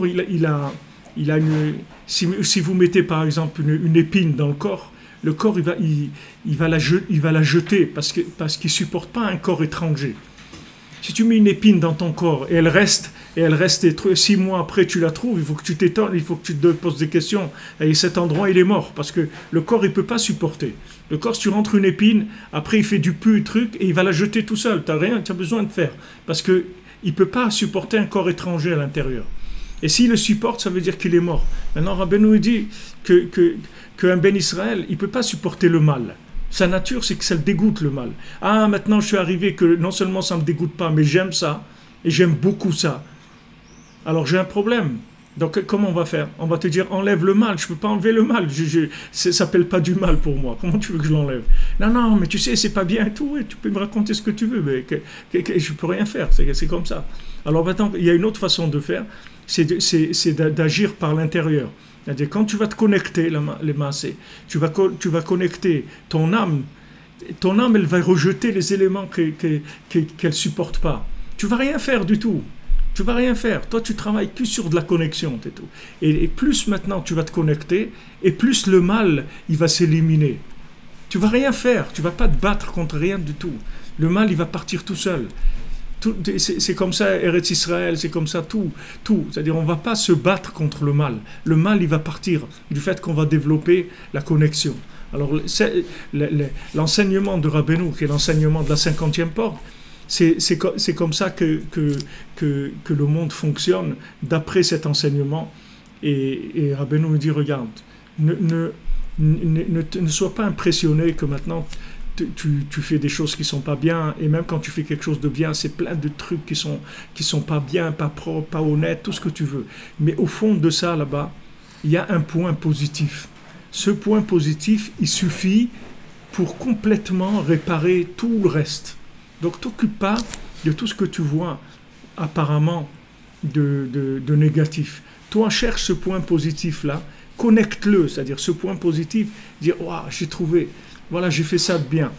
[SPEAKER 1] il a une, si vous mettez par exemple une épine dans le corps il va la jeter parce qu'il ne supporte pas un corps étranger. Si tu mets une épine dans ton corps et elle reste 6 mois après tu la trouves, il faut que tu t'étonnes, il faut que tu te poses des questions. Et cet endroit il est mort parce que le corps il peut pas supporter. Le corps, si tu rentres une épine, après il fait du pu truc et il va la jeter tout seul. Tu as besoin de faire parce que il peut pas supporter un corps étranger à l'intérieur. Et s'il le supporte, ça veut dire qu'il est mort. Maintenant Rabbeinu dit qu'un Ben Israël, il peut pas supporter le mal. Sa nature, c'est que ça le dégoûte le mal. Ah, maintenant je suis arrivé que non seulement ça ne me dégoûte pas, mais j'aime ça, et j'aime beaucoup ça. Alors j'ai un problème. Donc comment on va faire? On va te dire enlève le mal. Je ne peux pas enlever le mal. Ça ne s'appelle pas du mal pour moi. Comment tu veux que je l'enlève? Non, mais tu sais, c'est pas bien et tout. Et tu peux me raconter ce que tu veux, mais je ne peux rien faire. C'est comme ça. Alors maintenant, il y a une autre façon de faire, c'est d'agir par l'intérieur. C'est-à-dire, quand tu vas te connecter, les massés, tu vas connecter ton âme, elle va rejeter les éléments qu'elle ne supporte pas. Tu ne vas rien faire du tout. Tu ne vas rien faire. Toi, tu travailles que sur de la connexion. C'est tout. Et plus maintenant tu vas te connecter, et plus le mal, il va s'éliminer. Tu ne vas rien faire. Tu ne vas pas te battre contre rien du tout. Le mal, il va partir tout seul. C'est comme ça, Eretz Israël, c'est comme ça, tout. C'est-à-dire, on ne va pas se battre contre le mal. Le mal, il va partir du fait qu'on va développer la connexion. Alors, l'enseignement de Rabbeinu, qui est l'enseignement de la 50e porte, c'est comme ça que le monde fonctionne, d'après cet enseignement. Et Rabbeinu nous dit, regarde, ne sois pas impressionné que maintenant, tu fais des choses qui sont pas bien, et même quand tu fais quelque chose de bien, c'est plein de trucs qui sont pas bien, pas propres, pas honnêtes, tout ce que tu veux. Mais au fond de ça, là-bas, il y a un point positif. Ce point positif, il suffit pour complètement réparer tout le reste. Donc, t'occupe pas de tout ce que tu vois apparemment de négatif. Toi, cherche ce point positif-là, connecte-le, c'est-à-dire ce point positif, dire « Waouh, j'ai trouvé ». Voilà, j'ai fait ça de bien.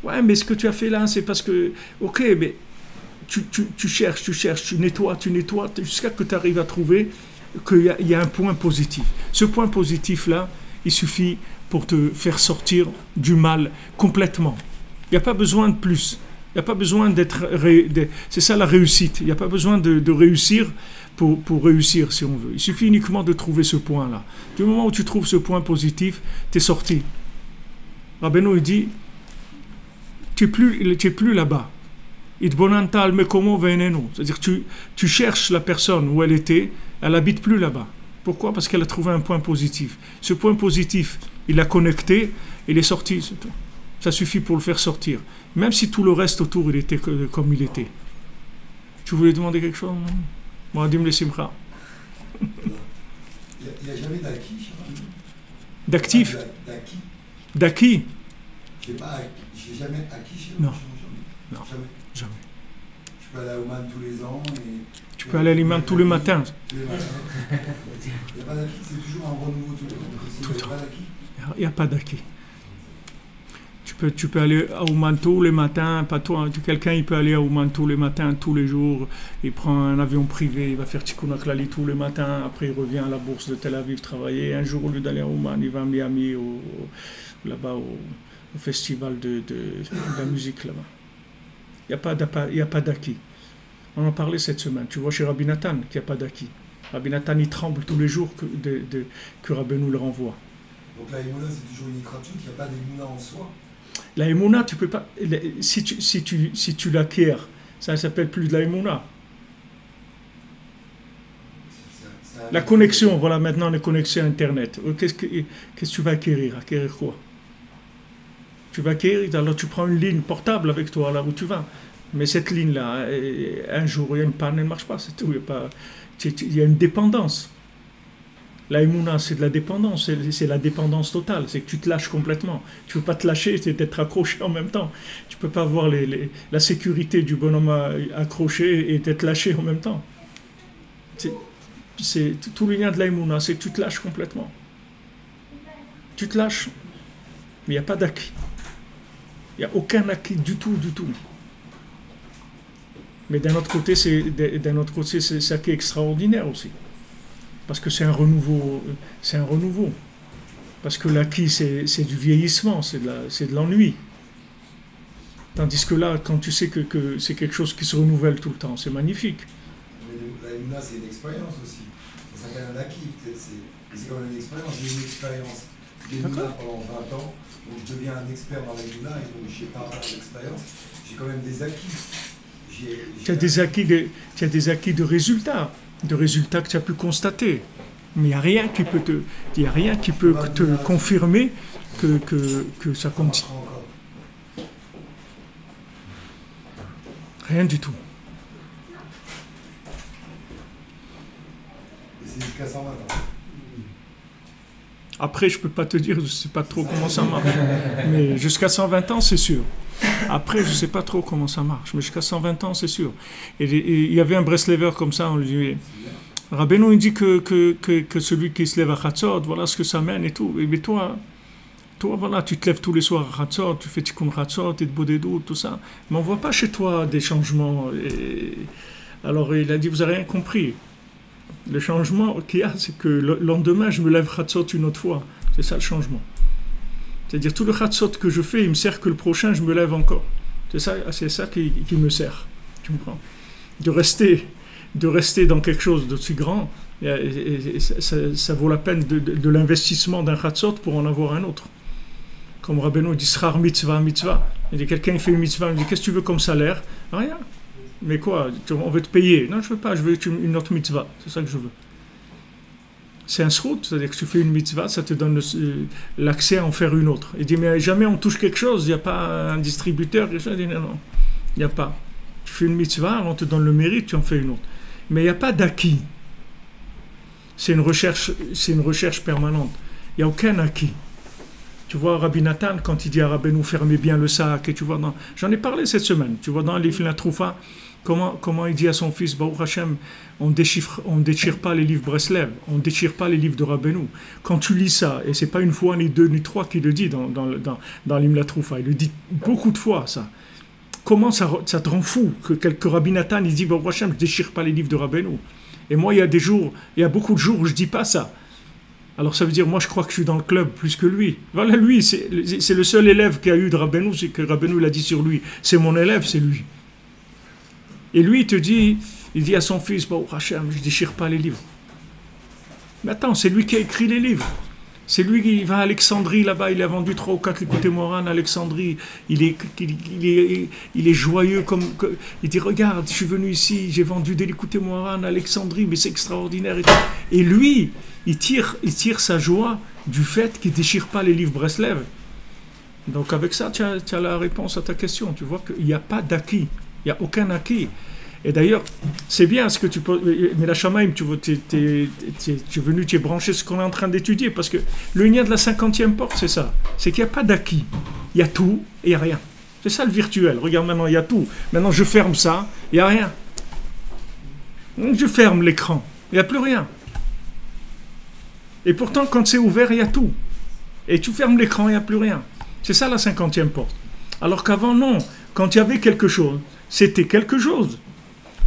[SPEAKER 1] Ouais, mais ce que tu as fait là, c'est parce que... Ok, mais tu cherches, tu nettoies, jusqu'à que tu arrives à trouver qu'il y a un point positif. Ce point positif-là, il suffit pour te faire sortir du mal complètement. Il n'y a pas besoin de plus. Il n'y a pas besoin c'est ça la réussite. Il n'y a pas besoin de réussir pour réussir, si on veut. Il suffit uniquement de trouver ce point-là. Du moment où tu trouves ce point positif, tu es sorti. Rabbeinu, il dit, tu n'es plus là-bas. C'est-à-dire tu cherches la personne où elle était, elle n'habite plus là-bas. Pourquoi? Parce qu'elle a trouvé un point positif. Ce point positif, il l'a connecté, il est sorti. C'est tout. Ça suffit pour le faire sortir. Même si tout le reste autour, il était comme il était. Tu voulais demander quelque chose? Moadim le Simcha.
[SPEAKER 2] Il n'y a jamais d'acquis.
[SPEAKER 1] D'actif?
[SPEAKER 2] D'acquis.
[SPEAKER 1] D'acquis?
[SPEAKER 2] J'ai jamais acquis chez
[SPEAKER 1] Non.
[SPEAKER 2] Jamais.
[SPEAKER 1] Non. Jamais.
[SPEAKER 2] Je peux aller à Oman tous les ans.
[SPEAKER 1] Tu peux aller à l'imam tous les matins.
[SPEAKER 2] Il n'y a pas d'acquis, c'est toujours un renouveau tous les ans.
[SPEAKER 1] Tout le temps. Il n'y a pas d'acquis. Tu peux aller à Oman tous les matins, pas toi, quelqu'un il peut aller à Oman tous les matins, tous les jours, il prend un avion privé, il va faire Tikkun HaKlali tous les matins, après il revient à la bourse de Tel Aviv travailler, un jour au lieu d'aller à Oman, il va à Miami, là-bas au festival de la musique là-bas. Il n'y a pas d'acquis. On en parlait cette semaine, tu vois chez Rabbi Nathan qu'il n'y a pas d'acquis. Rabbi Nathan il tremble tous les jours que Rabbeinu le renvoie.
[SPEAKER 2] Donc la Emouna c'est toujours une ikratut, il n'y a pas d'Emouna en soi.
[SPEAKER 1] La Emouna, tu peux pas. Si tu l'acquiers, ça ne s'appelle plus de la Emouna. La connexion, voilà, maintenant on est connecté à Internet. Qu'est-ce que tu vas acquérir? Acquérir quoi? Tu vas acquérir, alors tu prends une ligne portable avec toi là où tu vas. Mais cette ligne-là, un jour, il y a une panne, elle ne marche pas, c'est tout. Il y a une dépendance. La Emouna, c'est de la dépendance, c'est la dépendance totale, c'est que tu te lâches complètement. Tu ne peux pas te lâcher, c'est d'être accroché en même temps. Tu ne peux pas avoir la sécurité du bonhomme accroché et d'être lâché en même temps. C'est tout le lien de la Emouna, c'est que tu te lâches complètement. Tu te lâches, mais il n'y a pas d'acquis. Il n'y a aucun acquis du tout, du tout. Mais d'un autre côté, c'est ça qui est extraordinaire aussi. Parce que c'est un renouveau. Parce que l'acquis, c'est du vieillissement, c'est de l'ennui. Tandis que là, quand tu sais que c'est quelque chose qui se renouvelle tout le temps, c'est magnifique.
[SPEAKER 2] Mais la Emouna, c'est une expérience aussi. Ça s'appelle un acquis, c'est comme une expérience. J'ai une expérience d'Emouna pendant 20 ans, donc je deviens un expert dans la Emouna, et donc je n'ai pas d'expérience. J'ai quand même des acquis.
[SPEAKER 1] Tu as des acquis de résultats que tu as pu constater. Mais il n'y a rien qui peut te confirmer que ça continue. Rien du tout.
[SPEAKER 2] Et c'est jusqu'à 120 ans.
[SPEAKER 1] Après, je ne peux pas te dire, je ne sais pas trop comment ça marche. Mais jusqu'à 120 ans, c'est sûr. Après, je ne sais pas trop comment ça marche. Mais jusqu'à 120 ans, c'est sûr. Et il y avait un Breslever comme ça, on lui dit, Rabbeinu, il dit que celui qui se lève à Chatzot, voilà ce que ça mène et tout. Mais toi, voilà, tu te lèves tous les soirs à Chatzot, tu fais Tikkun Chatzot, et de Bodedou, tout ça. Mais on ne voit pas chez toi des changements. Alors, il a dit, vous n'avez rien compris. Le changement qu'il y a, c'est que le lendemain, je me lève Chatzot une autre fois. C'est ça le changement. C'est-à-dire, tout le Chatzot que je fais, il me sert que le prochain, je me lève encore. C'est ça qui me sert. Tu comprends? De rester dans quelque chose d'aussi grand, et ça vaut la peine de l'investissement d'un Chatzot pour en avoir un autre. Comme Rabbeinu dit, Srar mitzvah, mitzvah. Il dit, quelqu'un fait une mitzvah, il me dit, qu'est-ce que tu veux comme salaire? Rien. Mais quoi? On veut te payer? Non, je veux pas, je veux une autre mitzvah. C'est ça que je veux. C'est un srout, c'est-à-dire que tu fais une mitzvah, ça te donne l'accès à en faire une autre. Il dit, mais jamais on touche quelque chose, il n'y a pas un distributeur, il dit, non, il n'y a pas. Tu fais une mitzvah, on te donne le mérite, tu en fais une autre. Mais il n'y a pas d'acquis. C'est une recherche permanente. Il n'y a aucun acquis. Tu vois, Rabbi Nathan, quand il dit à Rabbeinu, fermez bien le sac, et tu vois, j'en ai parlé cette semaine, tu vois, dans l'Ifna Troufa, comment il dit à son fils, Baruch Hashem, on déchire pas les livres Breslev, on ne déchire pas les livres de Rabbeinu. Quand tu lis ça, et c'est pas une fois, ni deux, ni trois qu'il le dit dans l'Ifna Troufa, il le dit beaucoup de fois, ça. Comment ça te rend fou que Rabbi Nathan, il dit, Baruch Hashem, je déchire pas les livres de Rabbeinu. Et moi, il y a beaucoup de jours où je dis pas ça. Alors ça veut dire, moi je crois que je suis dans le club plus que lui. Voilà, lui, c'est le seul élève qu'il a eu de Rabbeinu, c'est que Rabbeinu l'a dit sur lui. C'est mon élève, c'est lui. Et lui, il dit à son fils, bon, Hachem, je ne déchire pas les livres. Mais attends, c'est lui qui a écrit les livres. C'est lui qui va à Alexandrie, là-bas, il a vendu 3 ou 4 Likutei Moharan à Alexandrie. Il est joyeux il dit, regarde, je suis venu ici, j'ai vendu des Likutei Moharan à Alexandrie, mais c'est extraordinaire. Et lui, il tire sa joie du fait qu'il ne déchire pas les livres Breslev. Donc avec ça, tu as la réponse à ta question. Tu vois qu'il n'y a pas d'acquis, il n'y a aucun acquis. Et d'ailleurs, c'est bien ce que tu peux. Mais la Shamaïm, tu es venu, tu es branché ce qu'on est en train d'étudier. Parce que le lien de la 50e porte, c'est ça. C'est qu'il n'y a pas d'acquis. Il y a tout et il n'y a rien. C'est ça le virtuel. Regarde maintenant, il y a tout. Maintenant, je ferme ça, il n'y a rien. Je ferme l'écran, il n'y a plus rien. Et pourtant, quand c'est ouvert, il y a tout. Et tu fermes l'écran, il n'y a plus rien. C'est ça la 50e porte. Alors qu'avant, non. Quand il y avait quelque chose, c'était quelque chose.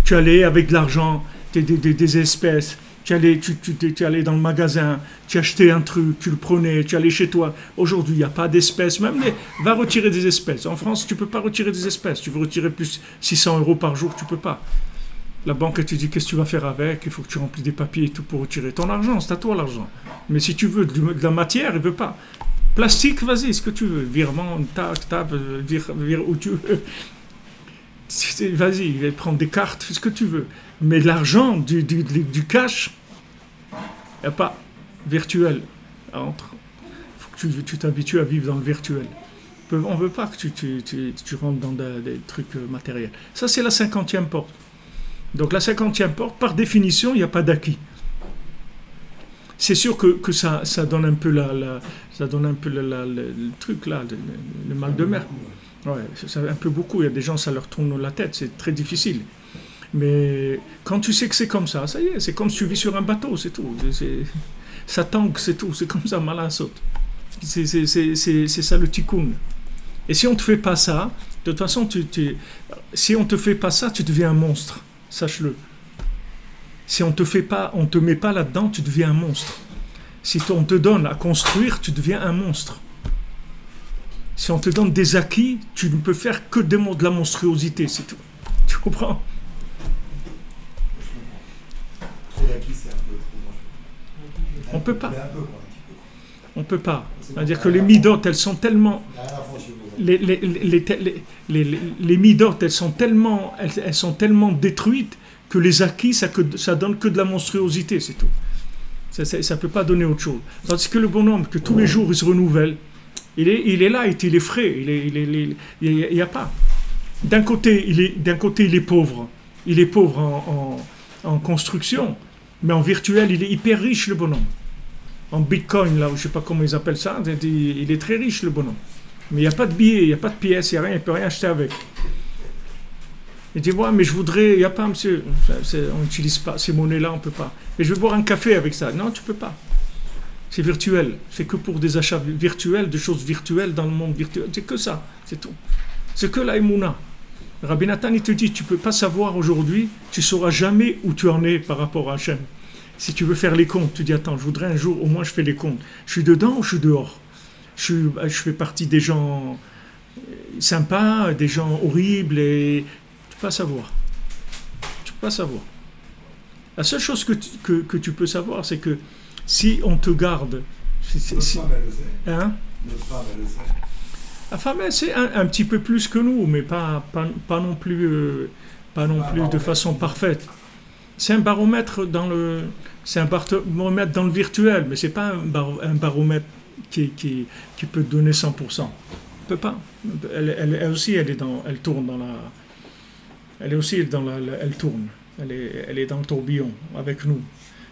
[SPEAKER 1] Tu allais avec de l'argent, des espèces, tu allais dans le magasin, tu achetais un truc, tu le prenais, tu allais chez toi. Aujourd'hui, il n'y a pas d'espèces, va retirer des espèces. En France, tu ne peux pas retirer des espèces. Tu veux retirer plus 600 € par jour, tu ne peux pas. La banque te dit qu'est-ce que tu vas faire avec, il faut que tu remplis des papiers et tout pour retirer ton argent, c'est à toi l'argent. Mais si tu veux de la matière, il ne veut pas. Plastique, vas-y, ce que tu veux. Virement, vire où tu veux. Vas-y, il va prendre des cartes, fais ce que tu veux. Mais l'argent, du cash, il n'y a pas virtuel. Il faut que tu t'habitues à vivre dans le virtuel. On ne veut pas que tu rentres dans des trucs matériels. Ça, c'est la 50e porte. Donc la 50e porte, par définition, il n'y a pas d'acquis. C'est sûr que ça donne un peu le truc là, le mal de mer. Ouais, c'est un peu beaucoup. Il y a des gens, ça leur tourne la tête, c'est très difficile. Mais quand tu sais que c'est comme ça y est, c'est comme si tu vis sur un bateau, c'est tout. Ça tangue, c'est tout. C'est comme ça, malin saute. C'est ça le tikkun. Et si on ne te fait pas ça, de toute façon, si on ne te fait pas ça, tu deviens un monstre. Sache-le. Si on te met pas là-dedans, tu deviens un monstre. Si on te donne à construire, tu deviens un monstre. Si on te donne des acquis, tu ne peux faire que de la monstruosité, c'est tout. Tu comprends? On peut pas. On peut pas. C'est-à-dire que les midot, elles sont tellement... Les midot, elles sont tellement détruites que les acquis, ça donne que de la monstruosité, c'est tout. Ça ne peut pas donner autre chose. Tandis que le bonhomme, que tous les jours, il se renouvelle, il est là, il est frais, il n'y a pas. D'un côté, il est pauvre. Il est pauvre en construction, mais en virtuel, il est hyper riche, le bonhomme. En bitcoin, là, je ne sais pas comment ils appellent ça, il est très riche, le bonhomme. Mais il n'y a pas de billets, il n'y a pas de pièces, il n'y a rien, il ne peut rien acheter avec. Il dit, ouais, mais je voudrais, il n'y a pas, monsieur, on n'utilise pas ces monnaies-là, on ne peut pas. Mais je veux boire un café avec ça. Non, tu ne peux pas. C'est virtuel. C'est que pour des achats virtuels, des choses virtuelles dans le monde virtuel. C'est que ça, c'est tout. C'est que la Emouna. Rabbi Nathan, il te dit, tu ne peux pas savoir aujourd'hui, tu ne sauras jamais où tu en es par rapport à Hachem. Si tu veux faire les comptes, tu dis, attends, je voudrais un jour, au moins je fais les comptes. Je suis dedans ou je suis dehors? Je fais partie des gens sympas, des gens horribles, et tu ne peux pas savoir. Tu ne peux pas savoir. La seule chose que tu peux savoir, c'est que si on te garde...
[SPEAKER 2] Notre femme, elle le sait.
[SPEAKER 1] Hein?
[SPEAKER 2] Notre femme, elle le sait.
[SPEAKER 1] La femme, elle sait un petit peu plus que nous, mais pas non plus, de façon parfaite. C'est un baromètre dans le virtuel, mais c'est pas un baromètre qui peut te donner 100%. Elle peut pas. Elle aussi, elle tourne dans la. Elle est aussi elle tourne. Elle est dans le tourbillon avec nous.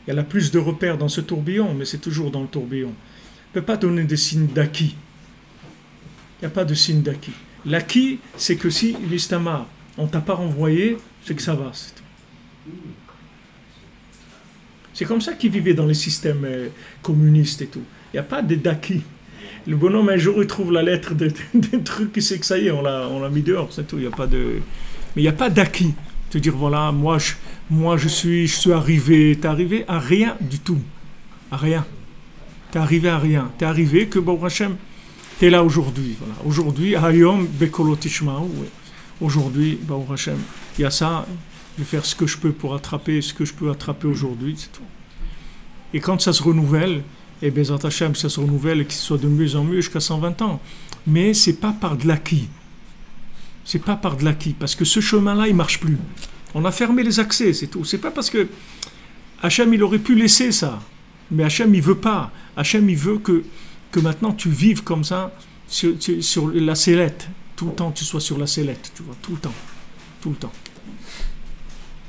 [SPEAKER 1] Elle a plus de repères dans ce tourbillon, mais c'est toujours dans le tourbillon. Elle ne peut pas donner des signes d'acquis. Il n'y a pas de signe d'acquis. L'acquis, c'est que si l'Istama, on ne t'a pas renvoyé, c'est que ça va. C'est tout. C'est comme ça qu'ils vivaient dans les systèmes communistes et tout. Il n'y a pas d'acquis. Le bonhomme, un jour, il trouve la lettre des trucs, il sait que ça y est, on l'a mis dehors, c'est tout. Il n'y a pas de... Mais il n'y a pas d'acquis. Te dire, voilà, moi je suis arrivé. T'es arrivé à rien du tout. À rien. T'es arrivé à rien. T'es arrivé que, Baruch Hashem, t'es là aujourd'hui. Voilà. Aujourd'hui, Hayom Bekolo Tishma'u. Aujourd'hui, Baruch Hashem, il y a ça. Je vais faire ce que je peux pour attraper ce que je peux attraper aujourd'hui, c'est tout. Et quand ça se renouvelle, et Bezrat Hashem, ça se renouvelle et qu'il soit de mieux en mieux jusqu'à 120 ans. Mais c'est pas par de l'acquis. C'est pas par de l'acquis. Parce que ce chemin-là, il marche plus. On a fermé les accès, c'est tout. C'est pas parce que Hachem, il aurait pu laisser ça. Mais Hachem, il veut pas. Hachem, il veut que maintenant tu vives comme ça sur la sellette. Tout le temps, tu sois sur la sellette, tu vois, tout le temps. Tout le temps.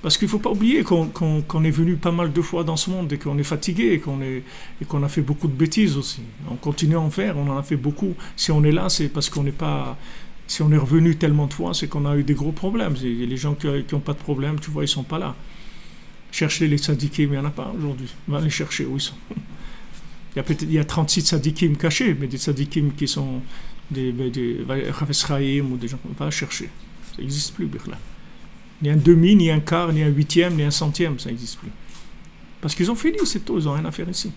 [SPEAKER 1] Parce qu'il ne faut pas oublier qu'on est venu pas mal de fois dans ce monde et qu'on est fatigué et qu'on a fait beaucoup de bêtises aussi. On continue à en faire, on en a fait beaucoup. Si on est là, c'est parce qu'on n'est pas... Si on est revenu tellement de fois, c'est qu'on a eu des gros problèmes. Les gens qui n'ont pas de problème, tu vois, ils ne sont pas là. Cherchez les tzadikim, il n'y en a pas aujourd'hui. Va les chercher où ils sont. Il y a 36 tzadikim cachés, mais des tzadikim qui sont des Chavetz Chaim ou des gens qu'on ne va pas chercher. Ça n'existe plus, Birla. Ni un demi, ni un quart, ni un huitième, ni un centième, ça n'existe plus. Parce qu'ils ont fini, c'est tout, ils n'ont rien à faire ici.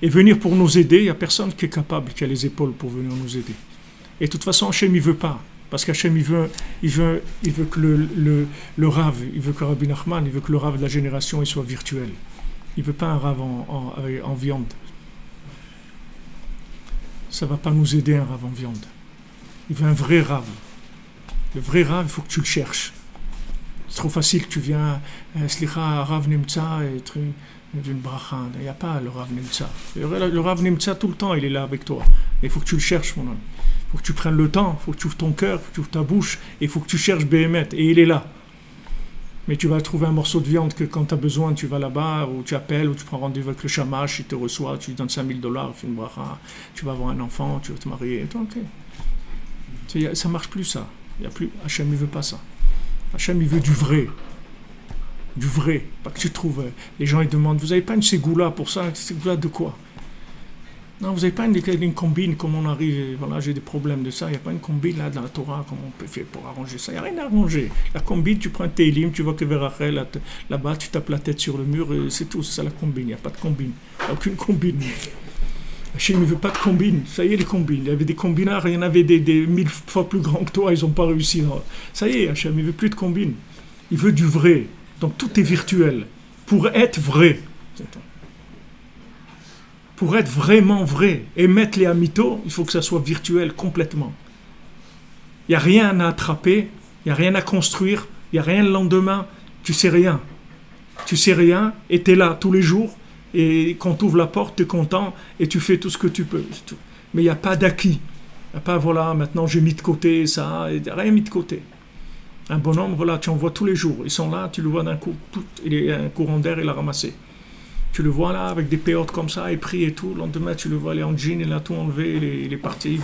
[SPEAKER 1] Et venir pour nous aider, il n'y a personne qui est capable, qui a les épaules pour venir nous aider. Et de toute façon, Hachem, il ne veut pas. Parce qu'Hachem, il veut que le Rav, il veut que Rabbi Nachman, il veut que le Rav de la génération, il soit virtuel. Il ne veut pas un Rav en viande. Ça ne va pas nous aider, un Rav en viande. Il veut un vrai Rav. Le vrai Rav, il faut que tu le cherches. C'est trop facile que tu viens, Slicha, Rav Nimtza, et d'une bracha. Il n'y a pas le Rav Nimtza. Le Rav Nimtza, tout le temps, il est là avec toi. Il faut que tu le cherches, mon homme. Il faut que tu prennes le temps, il faut que tu ouvres ton cœur, il faut que tu ouvres ta bouche, et il faut que tu cherches Béhémet, et il est là. Mais tu vas trouver un morceau de viande que quand tu as besoin, tu vas là-bas, ou tu appelles, ou tu prends rendez-vous avec le shamash, il te reçoit, tu lui donnes $5,000, il fait une bracha, tu vas avoir un enfant, tu vas te marier, et toi, ok. Ça ne marche plus, ça. Il y a plus. Hachem, il ne veut pas ça. Hachem, il veut du vrai. Du vrai. Pas que tu trouves. Les gens, ils demandent, vous n'avez pas une ségoula pour ça? Ségoula de quoi? Non, vous n'avez pas une combine, comment on arrive? Voilà, j'ai des problèmes de ça. Il n'y a pas une combine là dans la Torah, comment on peut faire pour arranger ça? Il n'y a rien à arranger. La combine, tu prends tes limes, tu vois que vers Rachel, là-bas, tu tapes la tête sur le mur, et c'est tout, c'est ça la combine. Il n'y a pas de combine. Il n'y a aucune combine. Hachem ne veut pas de combine. Ça y est, les combines. Il y avait des combinards, il y en avait des 1000 fois plus grands que toi, ils n'ont pas réussi. Ça y est, Hachem, il ne veut plus de combine. Il veut du vrai. Donc tout est virtuel. Pour être vrai. Pour être vraiment vrai et mettre les amitos, il faut que ça soit virtuel complètement. Il n'y a rien à attraper, il n'y a rien à construire, il n'y a rien le lendemain. Tu sais rien. Tu sais rien et tu es là tous les jours. Et quand tu ouvres la porte, tu es content et tu fais tout ce que tu peux. Mais il n'y a pas d'acquis. Il n'y a pas, voilà, maintenant j'ai mis de côté ça, et rien mis de côté. Un bonhomme, voilà, tu en vois tous les jours. Ils sont là, tu le vois d'un coup, il est un courant d'air, il a ramassé. Tu le vois là, avec des péotes comme ça, et pris et tout. Le lendemain, tu le vois, il est en jean, il a tout enlevé, il est parti,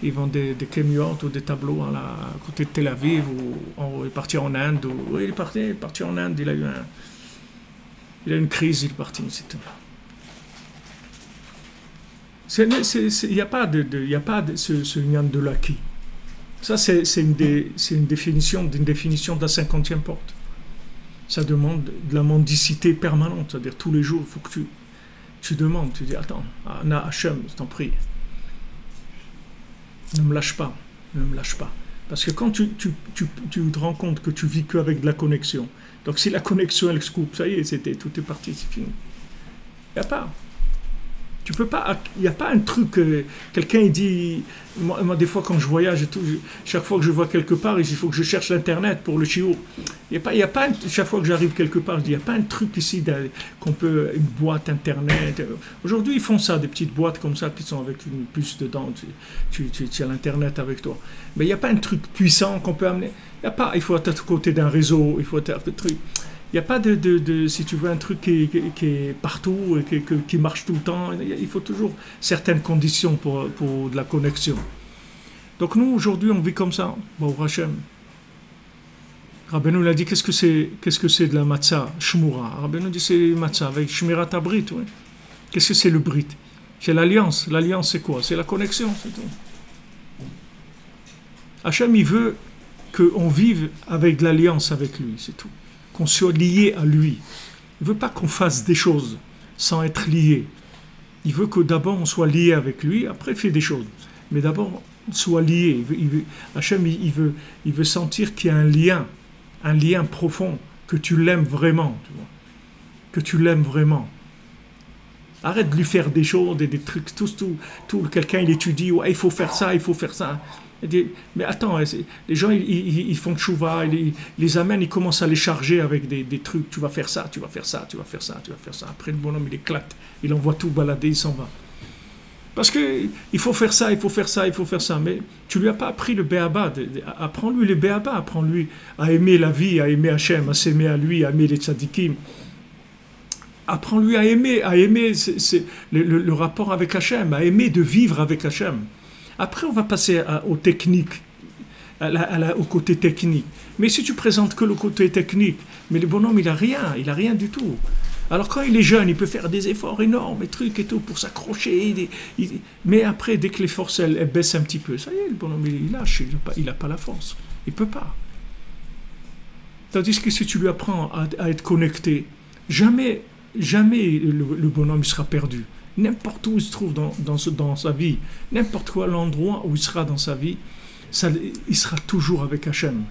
[SPEAKER 1] ils vendent des kémiotes ou des tableaux à côté de Tel Aviv, ou il est parti en Inde. Oui, il est parti en Inde, il a une crise, il est parti, c'est tout. Il n'y a pas de ce lien de l'acquis. Ça, c'est une définition d'une la 50e porte. Ça demande de la mendicité permanente, c'est-à-dire tous les jours, il faut que tu demandes, tu dis, attends, Ana Hachem, je t'en prie, ne me lâche pas, ne me lâche pas. Parce que quand tu te rends compte que tu vis qu'avec de la connexion, donc si la connexion elle se coupe, ça y est, tout est parti, c'est fini. Il n'y a pas. Tu peux pas, il n'y a pas un truc, quelqu'un il dit, moi des fois quand je voyage et tout, chaque fois que je vois quelque part, il faut que je cherche l'internet pour le chiot. Il y a pas chaque fois que j'arrive quelque part, je dis, il n'y a pas un truc ici qu'on peut, une boîte internet. Aujourd'hui ils font ça, des petites boîtes comme ça qui sont avec une puce dedans, tu as l'internet avec toi. Mais il n'y a pas un truc puissant qu'on peut amener. Il n'y a pas, il faut être à côté d'un réseau, il faut être des trucs. Il n'y a pas si tu veux, un truc qui est partout et qui marche tout le temps. Il faut toujours certaines conditions pour de la connexion. Donc nous, aujourd'hui, on vit comme ça. Baruch Hashem. Rabbeinu l'a dit, qu'est-ce que c'est de la matzah, shmura? Rabbeinu dit, c'est matzah avec shmirat abrit. Ouais. Qu'est-ce que c'est le brit? C'est l'alliance. L'alliance, c'est quoi? C'est la connexion, c'est tout. Hashem, il veut qu'on vive avec de l'alliance avec lui, c'est tout. Qu'on soit lié à lui. Il ne veut pas qu'on fasse des choses sans être lié. Il veut que d'abord on soit lié avec lui, après il fait des choses. Mais d'abord, soit lié. Hachem, il veut sentir qu'il y a un lien profond, que tu l'aimes vraiment, tu vois, que tu l'aimes vraiment. Arrête de lui faire des choses, des trucs, tout. Quelqu'un, il étudie, ouais, il faut faire ça, il faut faire ça. Mais attends, les gens, ils font tchouva, ils les amènent, ils commencent à les charger avec des trucs. Tu vas faire ça, tu vas faire ça, tu vas faire ça, tu vas faire ça. Après, le bonhomme, il éclate. Il envoie tout balader, il s'en va. Parce qu'il faut faire ça, il faut faire ça, il faut faire ça. Mais tu lui as pas appris le béaba. Apprends-lui les béaba, apprends-lui à aimer la vie, à aimer Hachem, à s'aimer à lui, à aimer les tzadikim. Apprends-lui à aimer le rapport avec Hachem, à aimer de vivre avec Hachem. Après, on va passer aux techniques, au côté technique. Mais si tu présentes que le côté technique, mais le bonhomme, il a rien du tout. Alors quand il est jeune, il peut faire des efforts énormes, des trucs et tout, pour s'accrocher. Mais après, dès que les forces, elles baissent un petit peu, ça y est, le bonhomme, il lâche, il n'a pas la force. Il ne peut pas. Tandis que si tu lui apprends à être connecté, jamais le bonhomme sera perdu. N'importe où il se trouve dans sa vie, n'importe quel endroit où il sera dans sa vie, il sera toujours avec Hachem.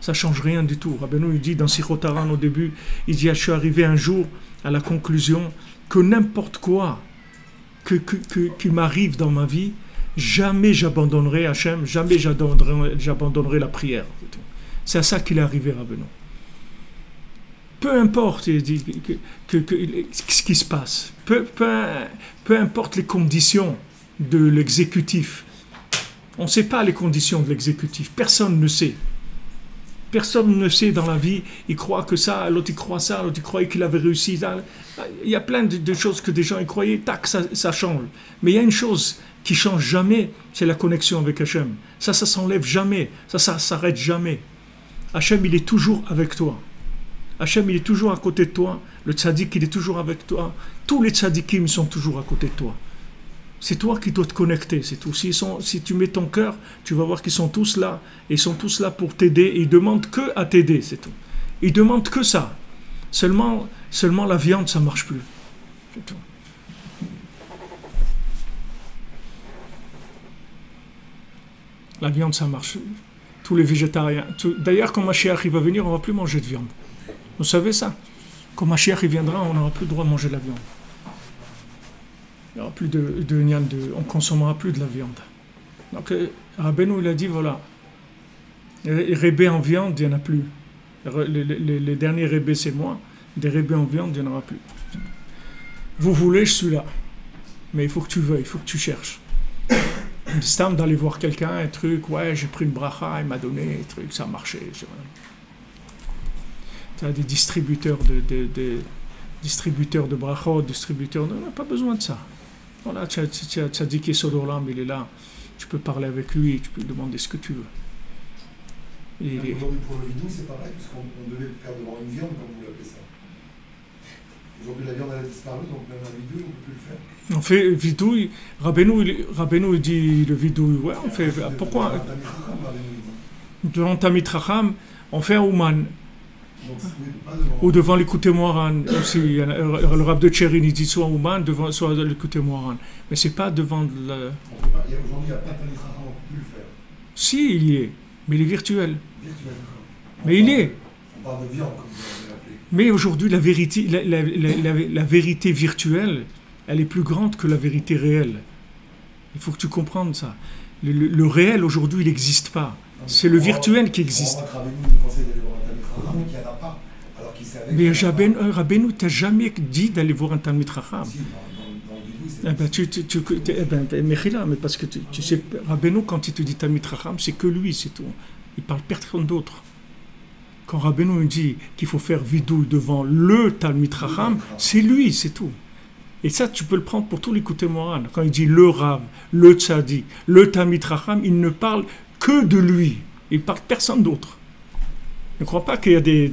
[SPEAKER 1] Ça ne change rien du tout. Rabbeinu, il dit dans Sichot Haran au début, il dit, je suis arrivé un jour à la conclusion que n'importe quoi qui m'arrive dans ma vie, jamais j'abandonnerai Hachem, jamais j'abandonnerai la prière. C'est à ça qu'il est arrivé, Rabbeinu. Peu importe ce qui se passe, peu importe les conditions de l'exécutif. On ne sait pas les conditions de l'exécutif, personne ne sait. Personne ne sait dans la vie, il croit que ça, l'autre il croit ça, l'autre il croyait qu'il avait réussi. Il y a plein de choses que des gens y croyaient, tac, ça change. Mais il y a une chose qui ne change jamais, c'est la connexion avec Hachem. Ça s'enlève jamais, ça s'arrête jamais. Hachem, il est toujours avec toi. Hachem, il est toujours à côté de toi. Le tzaddik, il est toujours avec toi. Tous les tzaddikim sont toujours à côté de toi. C'est toi qui dois te connecter, c'est tout. Si tu mets ton cœur, tu vas voir qu'ils sont tous là. Et ils sont tous là pour t'aider. Et ils demandent que à t'aider, c'est tout. Ils demandent que ça. Seulement la viande, ça ne marche plus. C'est tout. La viande, ça marche. Tous les végétariens. D'ailleurs, quand Mashiach va venir, on ne va plus manger de viande. Vous savez ça? Quand Mashiach viendra, on n'aura plus le droit de manger de la viande. Il n'y aura plus on ne consommera plus de la viande. Donc, Rabbeinu, il a dit, voilà, les rébés en viande, il n'y en a plus. Les derniers rébés, c'est moi. Des rébés en viande, il n'y en aura plus. Vous voulez, je suis là. Mais il faut que tu veuilles, il faut que tu cherches. C'est simple d'aller voir quelqu'un, un truc, ouais, j'ai pris une bracha, il m'a donné un truc, ça a marché. Tu as des distributeurs de brachot, on n'a pas besoin de ça. Voilà, tu as Tzaddik Yesod Olam, il est là, tu peux parler avec lui, tu peux lui demander ce que tu veux.
[SPEAKER 2] Aujourd'hui, pour le vidou, c'est pareil, puisqu'on devait le faire devant une viande, comme vous l'appelez ça. Aujourd'hui, la viande elle a disparu, donc même un vidou, on ne peut plus le faire.
[SPEAKER 1] On fait vidou, Rabbeinu dit le vidou, ouais, on fait. Pourquoi devant Tamid Chacham, on fait un Ouman. Ou devant l'écouter Moharan aussi. Le Rav de Tchérin, il dit soit Ouman, soit l'écouter Moharan. Mais c'est pas devant le.
[SPEAKER 2] Aujourd'hui, il n'y a pas de Tamid Chacham, on ne peut plus le faire.
[SPEAKER 1] Si, il y est, mais il est virtuel. Mais il est.
[SPEAKER 2] On parle de viande, comme vous l'avez appelé.
[SPEAKER 1] Mais aujourd'hui, la vérité virtuelle, elle est plus grande que la vérité réelle. Il faut que tu comprennes ça. Le réel, aujourd'hui, il n'existe pas. C'est le virtuel qui existe. Mais Rabbeinu t'a jamais dit d'aller voir un Talmid Chacham. Mais parce que tu sais, Rabbeinu, quand il te dit Talmid Chacham, c'est que lui, c'est tout. Il parle personne d'autre. Quand Rabbeinu dit qu'il faut faire vidou devant le Talmid Chacham, c'est lui, c'est tout. Et ça, tu peux le prendre pour tous les Likutei Moharan. Quand il dit le Rav, le Tzaddik, le Talmid Chacham, il ne parle que de lui. Il ne parle personne d'autre. Ne crois pas qu'il y a des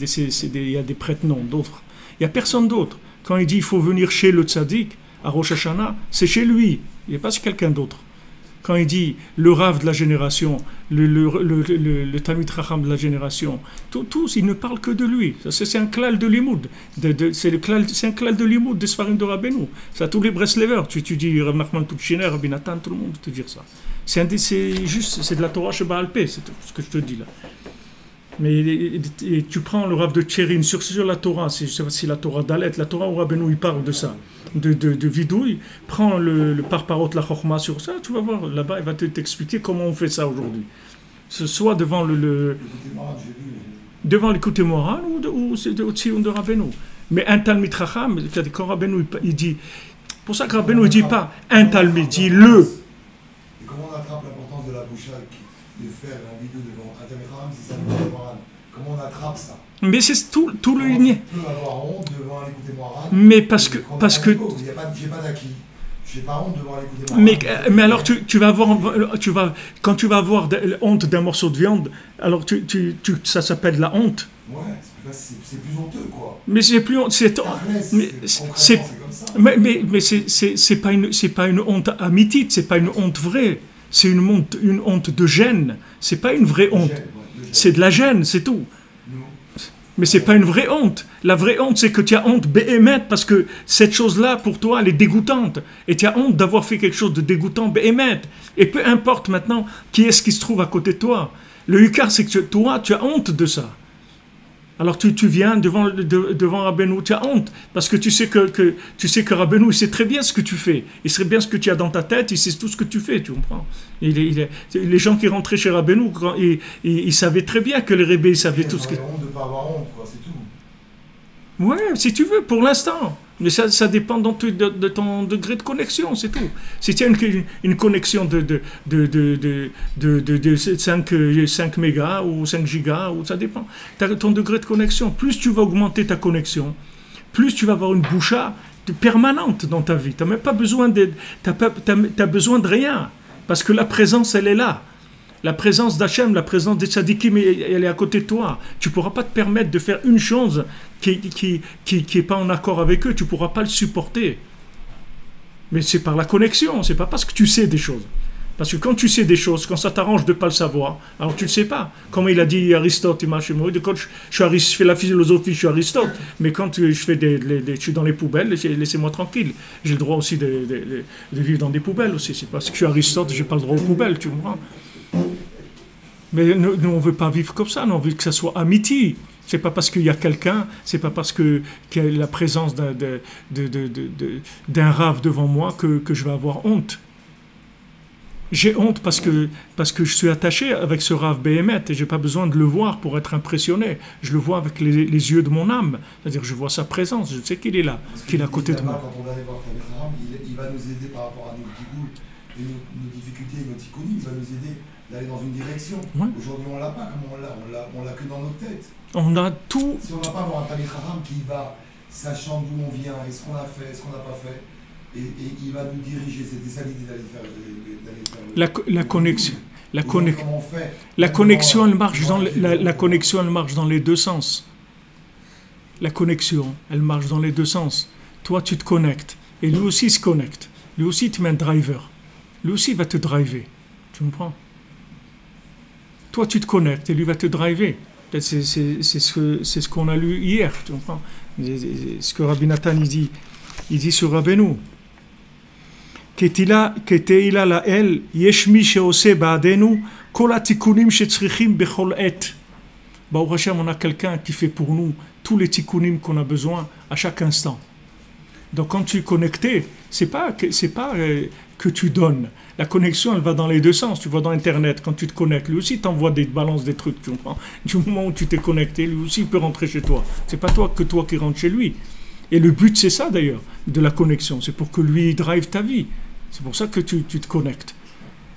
[SPEAKER 1] prêtres non d'autres. Il n'y a personne d'autre. Quand il dit qu'il faut venir chez le Tzaddik, à Rosh Hashanah, c'est chez lui. Il n'y a pas chez quelqu'un d'autre. quand il dit le Rav de la génération, le Talmid Chacham de la génération, tous, il ne parle que de lui. C'est un klal de limoud. C'est un klal de limoud des Sfarim de Rabbeinu. Ça, tous les Breslevers, tu dis Rav Nachman Tuchiner, Rabbi Nathan, tout le monde te dire ça. C'est de la Torah chez Baal Peh, c'est tout ce que je te dis là. Mais et tu prends le Rav de Tchérin sur la Torah, c'est la Torah d'Alet, la Torah où Rabbeinu il parle de ça, de vidouille, prends le parparot, la chorma sur ça, tu vas voir, là-bas il va t'expliquer comment on fait ça aujourd'hui. Soit devant devant l'écouté moral ou c'est au Tzion de Rabbeinu. Mais un Talmid Chacham, quand Rabbeinu il dit, pour ça que Rabbeinu ne dit pas un Talmid, il dit le.
[SPEAKER 2] Et comment on attrape l'importance de la boucha de faire un vidéo devant un Talmid Chacham si ça ne veut pas. Comment on attrape ça?
[SPEAKER 1] Mais c'est tout le lien.
[SPEAKER 2] On peut avoir honte devant l'écouter Moharan.
[SPEAKER 1] Mais parce que
[SPEAKER 2] j'ai pas d'acquis. J'ai pas honte devant l'écouter Moharan.
[SPEAKER 1] Mais alors quand tu vas avoir honte d'un morceau de viande, alors ça s'appelle la honte.
[SPEAKER 2] Ouais, c'est plus honteux quoi.
[SPEAKER 1] Mais c'est plus honte, c'est pas une honte amitite, c'est pas une honte vraie, c'est une honte de gêne, c'est pas une vraie honte. C'est de la gêne, c'est tout. Mais c'est pas une vraie honte. La vraie honte, c'est que tu as honte béhémet parce que cette chose-là, pour toi, elle est dégoûtante. Et tu as honte d'avoir fait quelque chose de dégoûtant béhémet. Et peu importe maintenant qui est-ce qui se trouve à côté de toi. Le hukar, c'est que toi, tu as honte de ça. Alors tu viens devant Rabbeinu, tu as honte, parce que tu sais que Rabbeinu, il sait très bien ce que tu fais, il sait bien ce que tu as dans ta tête, il sait tout ce que tu fais, tu comprends. Les gens qui rentraient chez Rabbeinu, ils savaient très bien que les Rebbe, ils savaient tout ce que...
[SPEAKER 2] honte de pas avoir honte, quoi, c'est tout.
[SPEAKER 1] Ouais, si tu veux, pour l'instant. Mais ça dépend de ton degré de connexion, c'est tout. Si tu as une connexion de 5 mégas ou 5 gigas, ou ça dépend. Tu as ton degré de connexion. Plus tu vas augmenter ta connexion, plus tu vas avoir une boucha permanente dans ta vie. Tu n'as même pas besoin t'as besoin de rien. Parce que la présence, elle est là. La présence d'Hachem, la présence des tzadikim, elle est à côté de toi. Tu ne pourras pas te permettre de faire une chose qui est pas en accord avec eux. Tu ne pourras pas le supporter. Mais c'est par la connexion, c'est pas parce que tu sais des choses. Parce que quand tu sais des choses, quand ça t'arrange de ne pas le savoir, alors tu ne le sais pas. Comme il a dit Aristote, quand je fais la philosophie, je suis Aristote. Mais quand je suis dans les poubelles, laissez-moi tranquille. J'ai le droit aussi de vivre dans des poubelles aussi. C'est parce que je suis Aristote, je n'ai pas le droit aux poubelles, tu comprends? Mais nous, on ne veut pas vivre comme ça, nous, on veut que ça soit amitié. C'est pas parce qu'il y a quelqu'un, c'est pas parce qu'il y a la présence d'un rave devant moi que je vais avoir honte. J'ai honte parce que je suis attaché avec ce rave Béhémet et je n'ai pas besoin de le voir pour être impressionné. Je le vois avec les yeux de mon âme. C'est-à-dire je vois sa présence, je sais qu'il est là, qu'il est à côté de moi.
[SPEAKER 2] Quand on va aller voir Talmid Chacham, il va nous aider par rapport à nos tigoul et nos difficultés et nos tikkounim, il va nous aider d'aller dans une direction. Ouais. Aujourd'hui, on ne l'a pas, comme on l'a que dans nos têtes.
[SPEAKER 1] On a tout.
[SPEAKER 2] Si on n'a pas voir un Talmid Chacham qui va, sachant d'où on vient et ce qu'on a fait, ce qu'on n'a pas fait, et il va nous diriger, c'était ça l'idée d'aller faire
[SPEAKER 1] la connexion. La connexion, elle marche la connexion, elle marche dans les deux sens. La connexion, elle marche dans les deux sens. Toi, tu te connectes, et lui aussi se connecte. Lui aussi, tu mets un driver. Lui aussi, il va te driver. Tu comprends? Toi, tu te connectes, et lui va te driver. C'est ce qu'on a lu hier. Tu comprends? Ce que Rabbi Nathan il dit sur Rabbeinu. כתהילה לאל, יש מי שעושה בעדנו כל התיקונים שצריכים בכל עת. Baruch Hashem, on a quelqu'un qui fait pour nous tous les tikkunim qu'on a besoin à chaque instant. Donc quand tu es connecté, c'est pas que tu donnes. La connexion, elle va dans les deux sens. Tu vois dans Internet, quand tu te connectes, lui aussi t'envoie des balances, des trucs, tu comprends? Du moment où tu t'es connecté, lui aussi il peut rentrer chez toi. C'est pas toi qui rentre chez lui. Et le but, c'est ça d'ailleurs, de la connexion. C'est pour que lui drive ta vie. C'est pour ça que tu te connectes.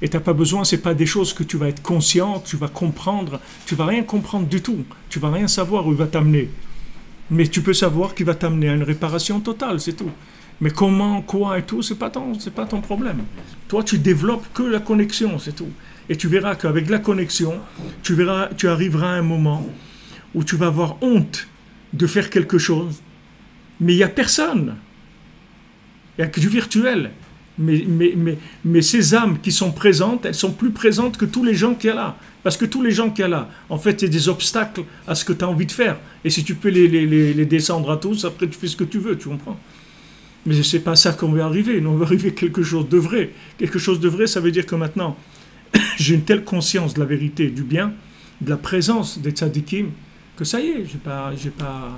[SPEAKER 1] Et tu n'as pas besoin, ce n'est pas des choses que tu vas être conscient, tu vas comprendre. Tu ne vas rien comprendre du tout. Tu ne vas rien savoir où il va t'amener. Mais tu peux savoir qu'il va t'amener à une réparation totale, c'est tout. Mais comment, quoi et tout, ce n'est pas ton problème. Toi, tu développes que la connexion, c'est tout. Et tu verras qu'avec la connexion, tu arriveras à un moment où tu vas avoir honte de faire quelque chose. Mais il n'y a personne. Il n'y a que du virtuel. Mais ces âmes qui sont présentes, elles sont plus présentes que tous les gens qu'il y a là. Parce que tous les gens qu'il y a là, en fait, c'est des obstacles à ce que tu as envie de faire. Et si tu peux les descendre à tous, après tu fais ce que tu veux, tu comprends? Mais c'est pas ça qu'on va arriver. Nous, on va arriver à quelque chose de vrai. Quelque chose de vrai, ça veut dire que maintenant, j'ai une telle conscience de la vérité, du bien, de la présence des tzadikim, que ça y est, j'ai pas...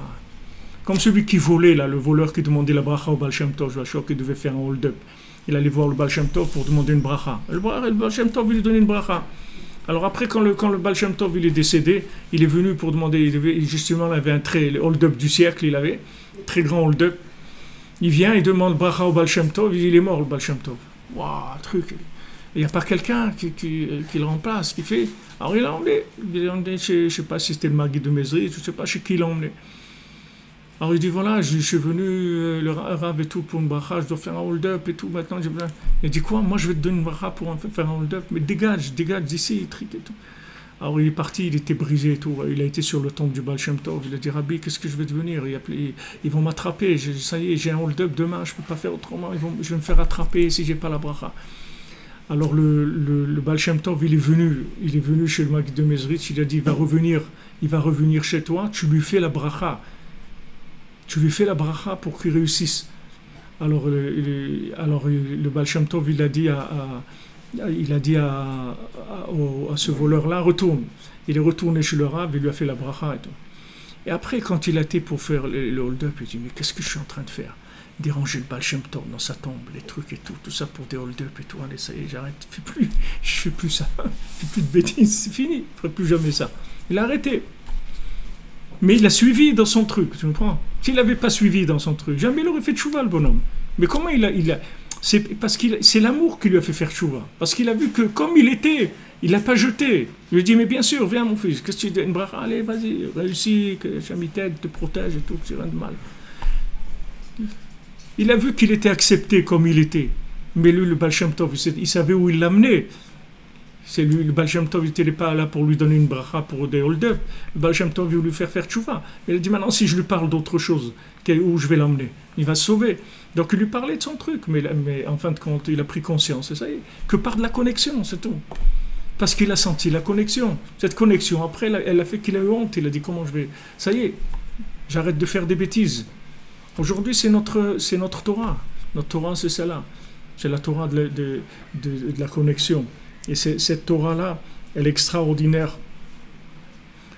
[SPEAKER 1] Comme celui qui volait, là, le voleur qui demandait la bracha au Baal Shem Tov, je suis qu'il devait faire un hold-up. Il allait voir le Baal Shem Tov pour demander une bracha. Le Baal Shem Tov, il lui donnait une bracha. Alors après, quand le Baal Shem Tov il est décédé, il est venu pour demander, justement, il avait le hold-up du siècle, il avait, très grand hold-up. Il vient, il demande bracha au Baal Shem Tov, il est mort, le Baal Shem Tov. Waouh, truc. Il n'y a pas quelqu'un qui le remplace, qui fait... Alors il l'a emmené, je ne sais pas si c'était le Magui de Mezri, je ne sais pas chez qui il l'a emmené. Alors il dit, voilà, je suis venu, le Rav et tout, pour une bracha, je dois faire un hold-up et tout, maintenant j'ai besoin... Il dit, quoi, moi je vais te donner une bracha pour faire un hold-up, mais dégage d'ici, trique et tout. Alors il est parti, il était brisé et tout, il a été sur le temple du Baal Shem Tov, il a dit, Rabbi, qu'est-ce que je vais devenir? Ils vont m'attraper, ça y est, j'ai un hold-up demain, je ne peux pas faire autrement, je vais me faire attraper si je n'ai pas la bracha. Alors le Baal Shem Tov, il est venu chez le Magui de Mezritch, il a dit, il va revenir chez toi, tu lui fais la bracha. Tu lui fais la bracha pour qu'il réussisse. Alors le Baal Shem Tov, il a dit à ce voleur-là, retourne. Il est retourné chez le Rav, il lui a fait la bracha et tout. Et après, quand il a été pour faire le hold-up, il dit, mais qu'est-ce que je suis en train de faire? Déranger le Baal Shem Tov dans sa tombe, les trucs et tout ça pour des hold-up et tout. Allez, ça y est, j'arrête, je fais plus ça. Je fais plus de bêtises, c'est fini, je ferai plus jamais ça. Il a arrêté. Mais il a suivi dans son truc, tu comprends? S'il n'avait pas suivi dans son truc, jamais il aurait fait tchouva, le bonhomme. Mais comment c'est parce que c'est l'amour qui lui a fait faire tchouva. Parce qu'il a vu que comme il était, il l'a pas jeté. Il lui a dit, mais bien sûr, viens mon fils, qu'est-ce que tu dis? Une bracha, allez, vas-y, réussis, que Shami t'aide, te protège et tout, c'est rien de mal. Il a vu qu'il était accepté comme il était. Mais lui, le Baal Shem Tov, il savait où il l'amenait. C'est lui, le Baal Shem Tov, il n'était pas là pour lui donner une bracha pour des hold-up. Le Baal Shem Tov veut lui faire tchouva. Il a dit, maintenant, si je lui parle d'autre chose, où je vais l'emmener? Il va se sauver. Donc, il lui parlait de son truc. Mais en fin de compte, il a pris conscience, et ça y est, que par de la connexion, c'est tout. Parce qu'il a senti la connexion. Cette connexion, après, elle a fait qu'il a eu honte. Il a dit, comment je vais... Ça y est, j'arrête de faire des bêtises. Aujourd'hui, c'est notre Torah. Notre Torah, c'est celle-là. C'est la Torah de la connexion. Et cette Torah-là, elle est extraordinaire.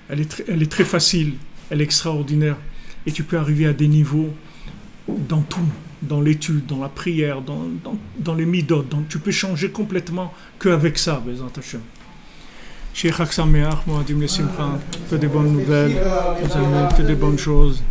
[SPEAKER 1] Elle est très facile. Elle est extraordinaire. Et tu peux arriver à des niveaux dans tout. Dans l'étude, dans la prière, dans les midot. Tu peux changer complètement qu'avec ça, Bezrat Hashem. Sheikh Chag Sameach, Moadim Lesimcha, que des bonnes nouvelles, que des bonnes choses.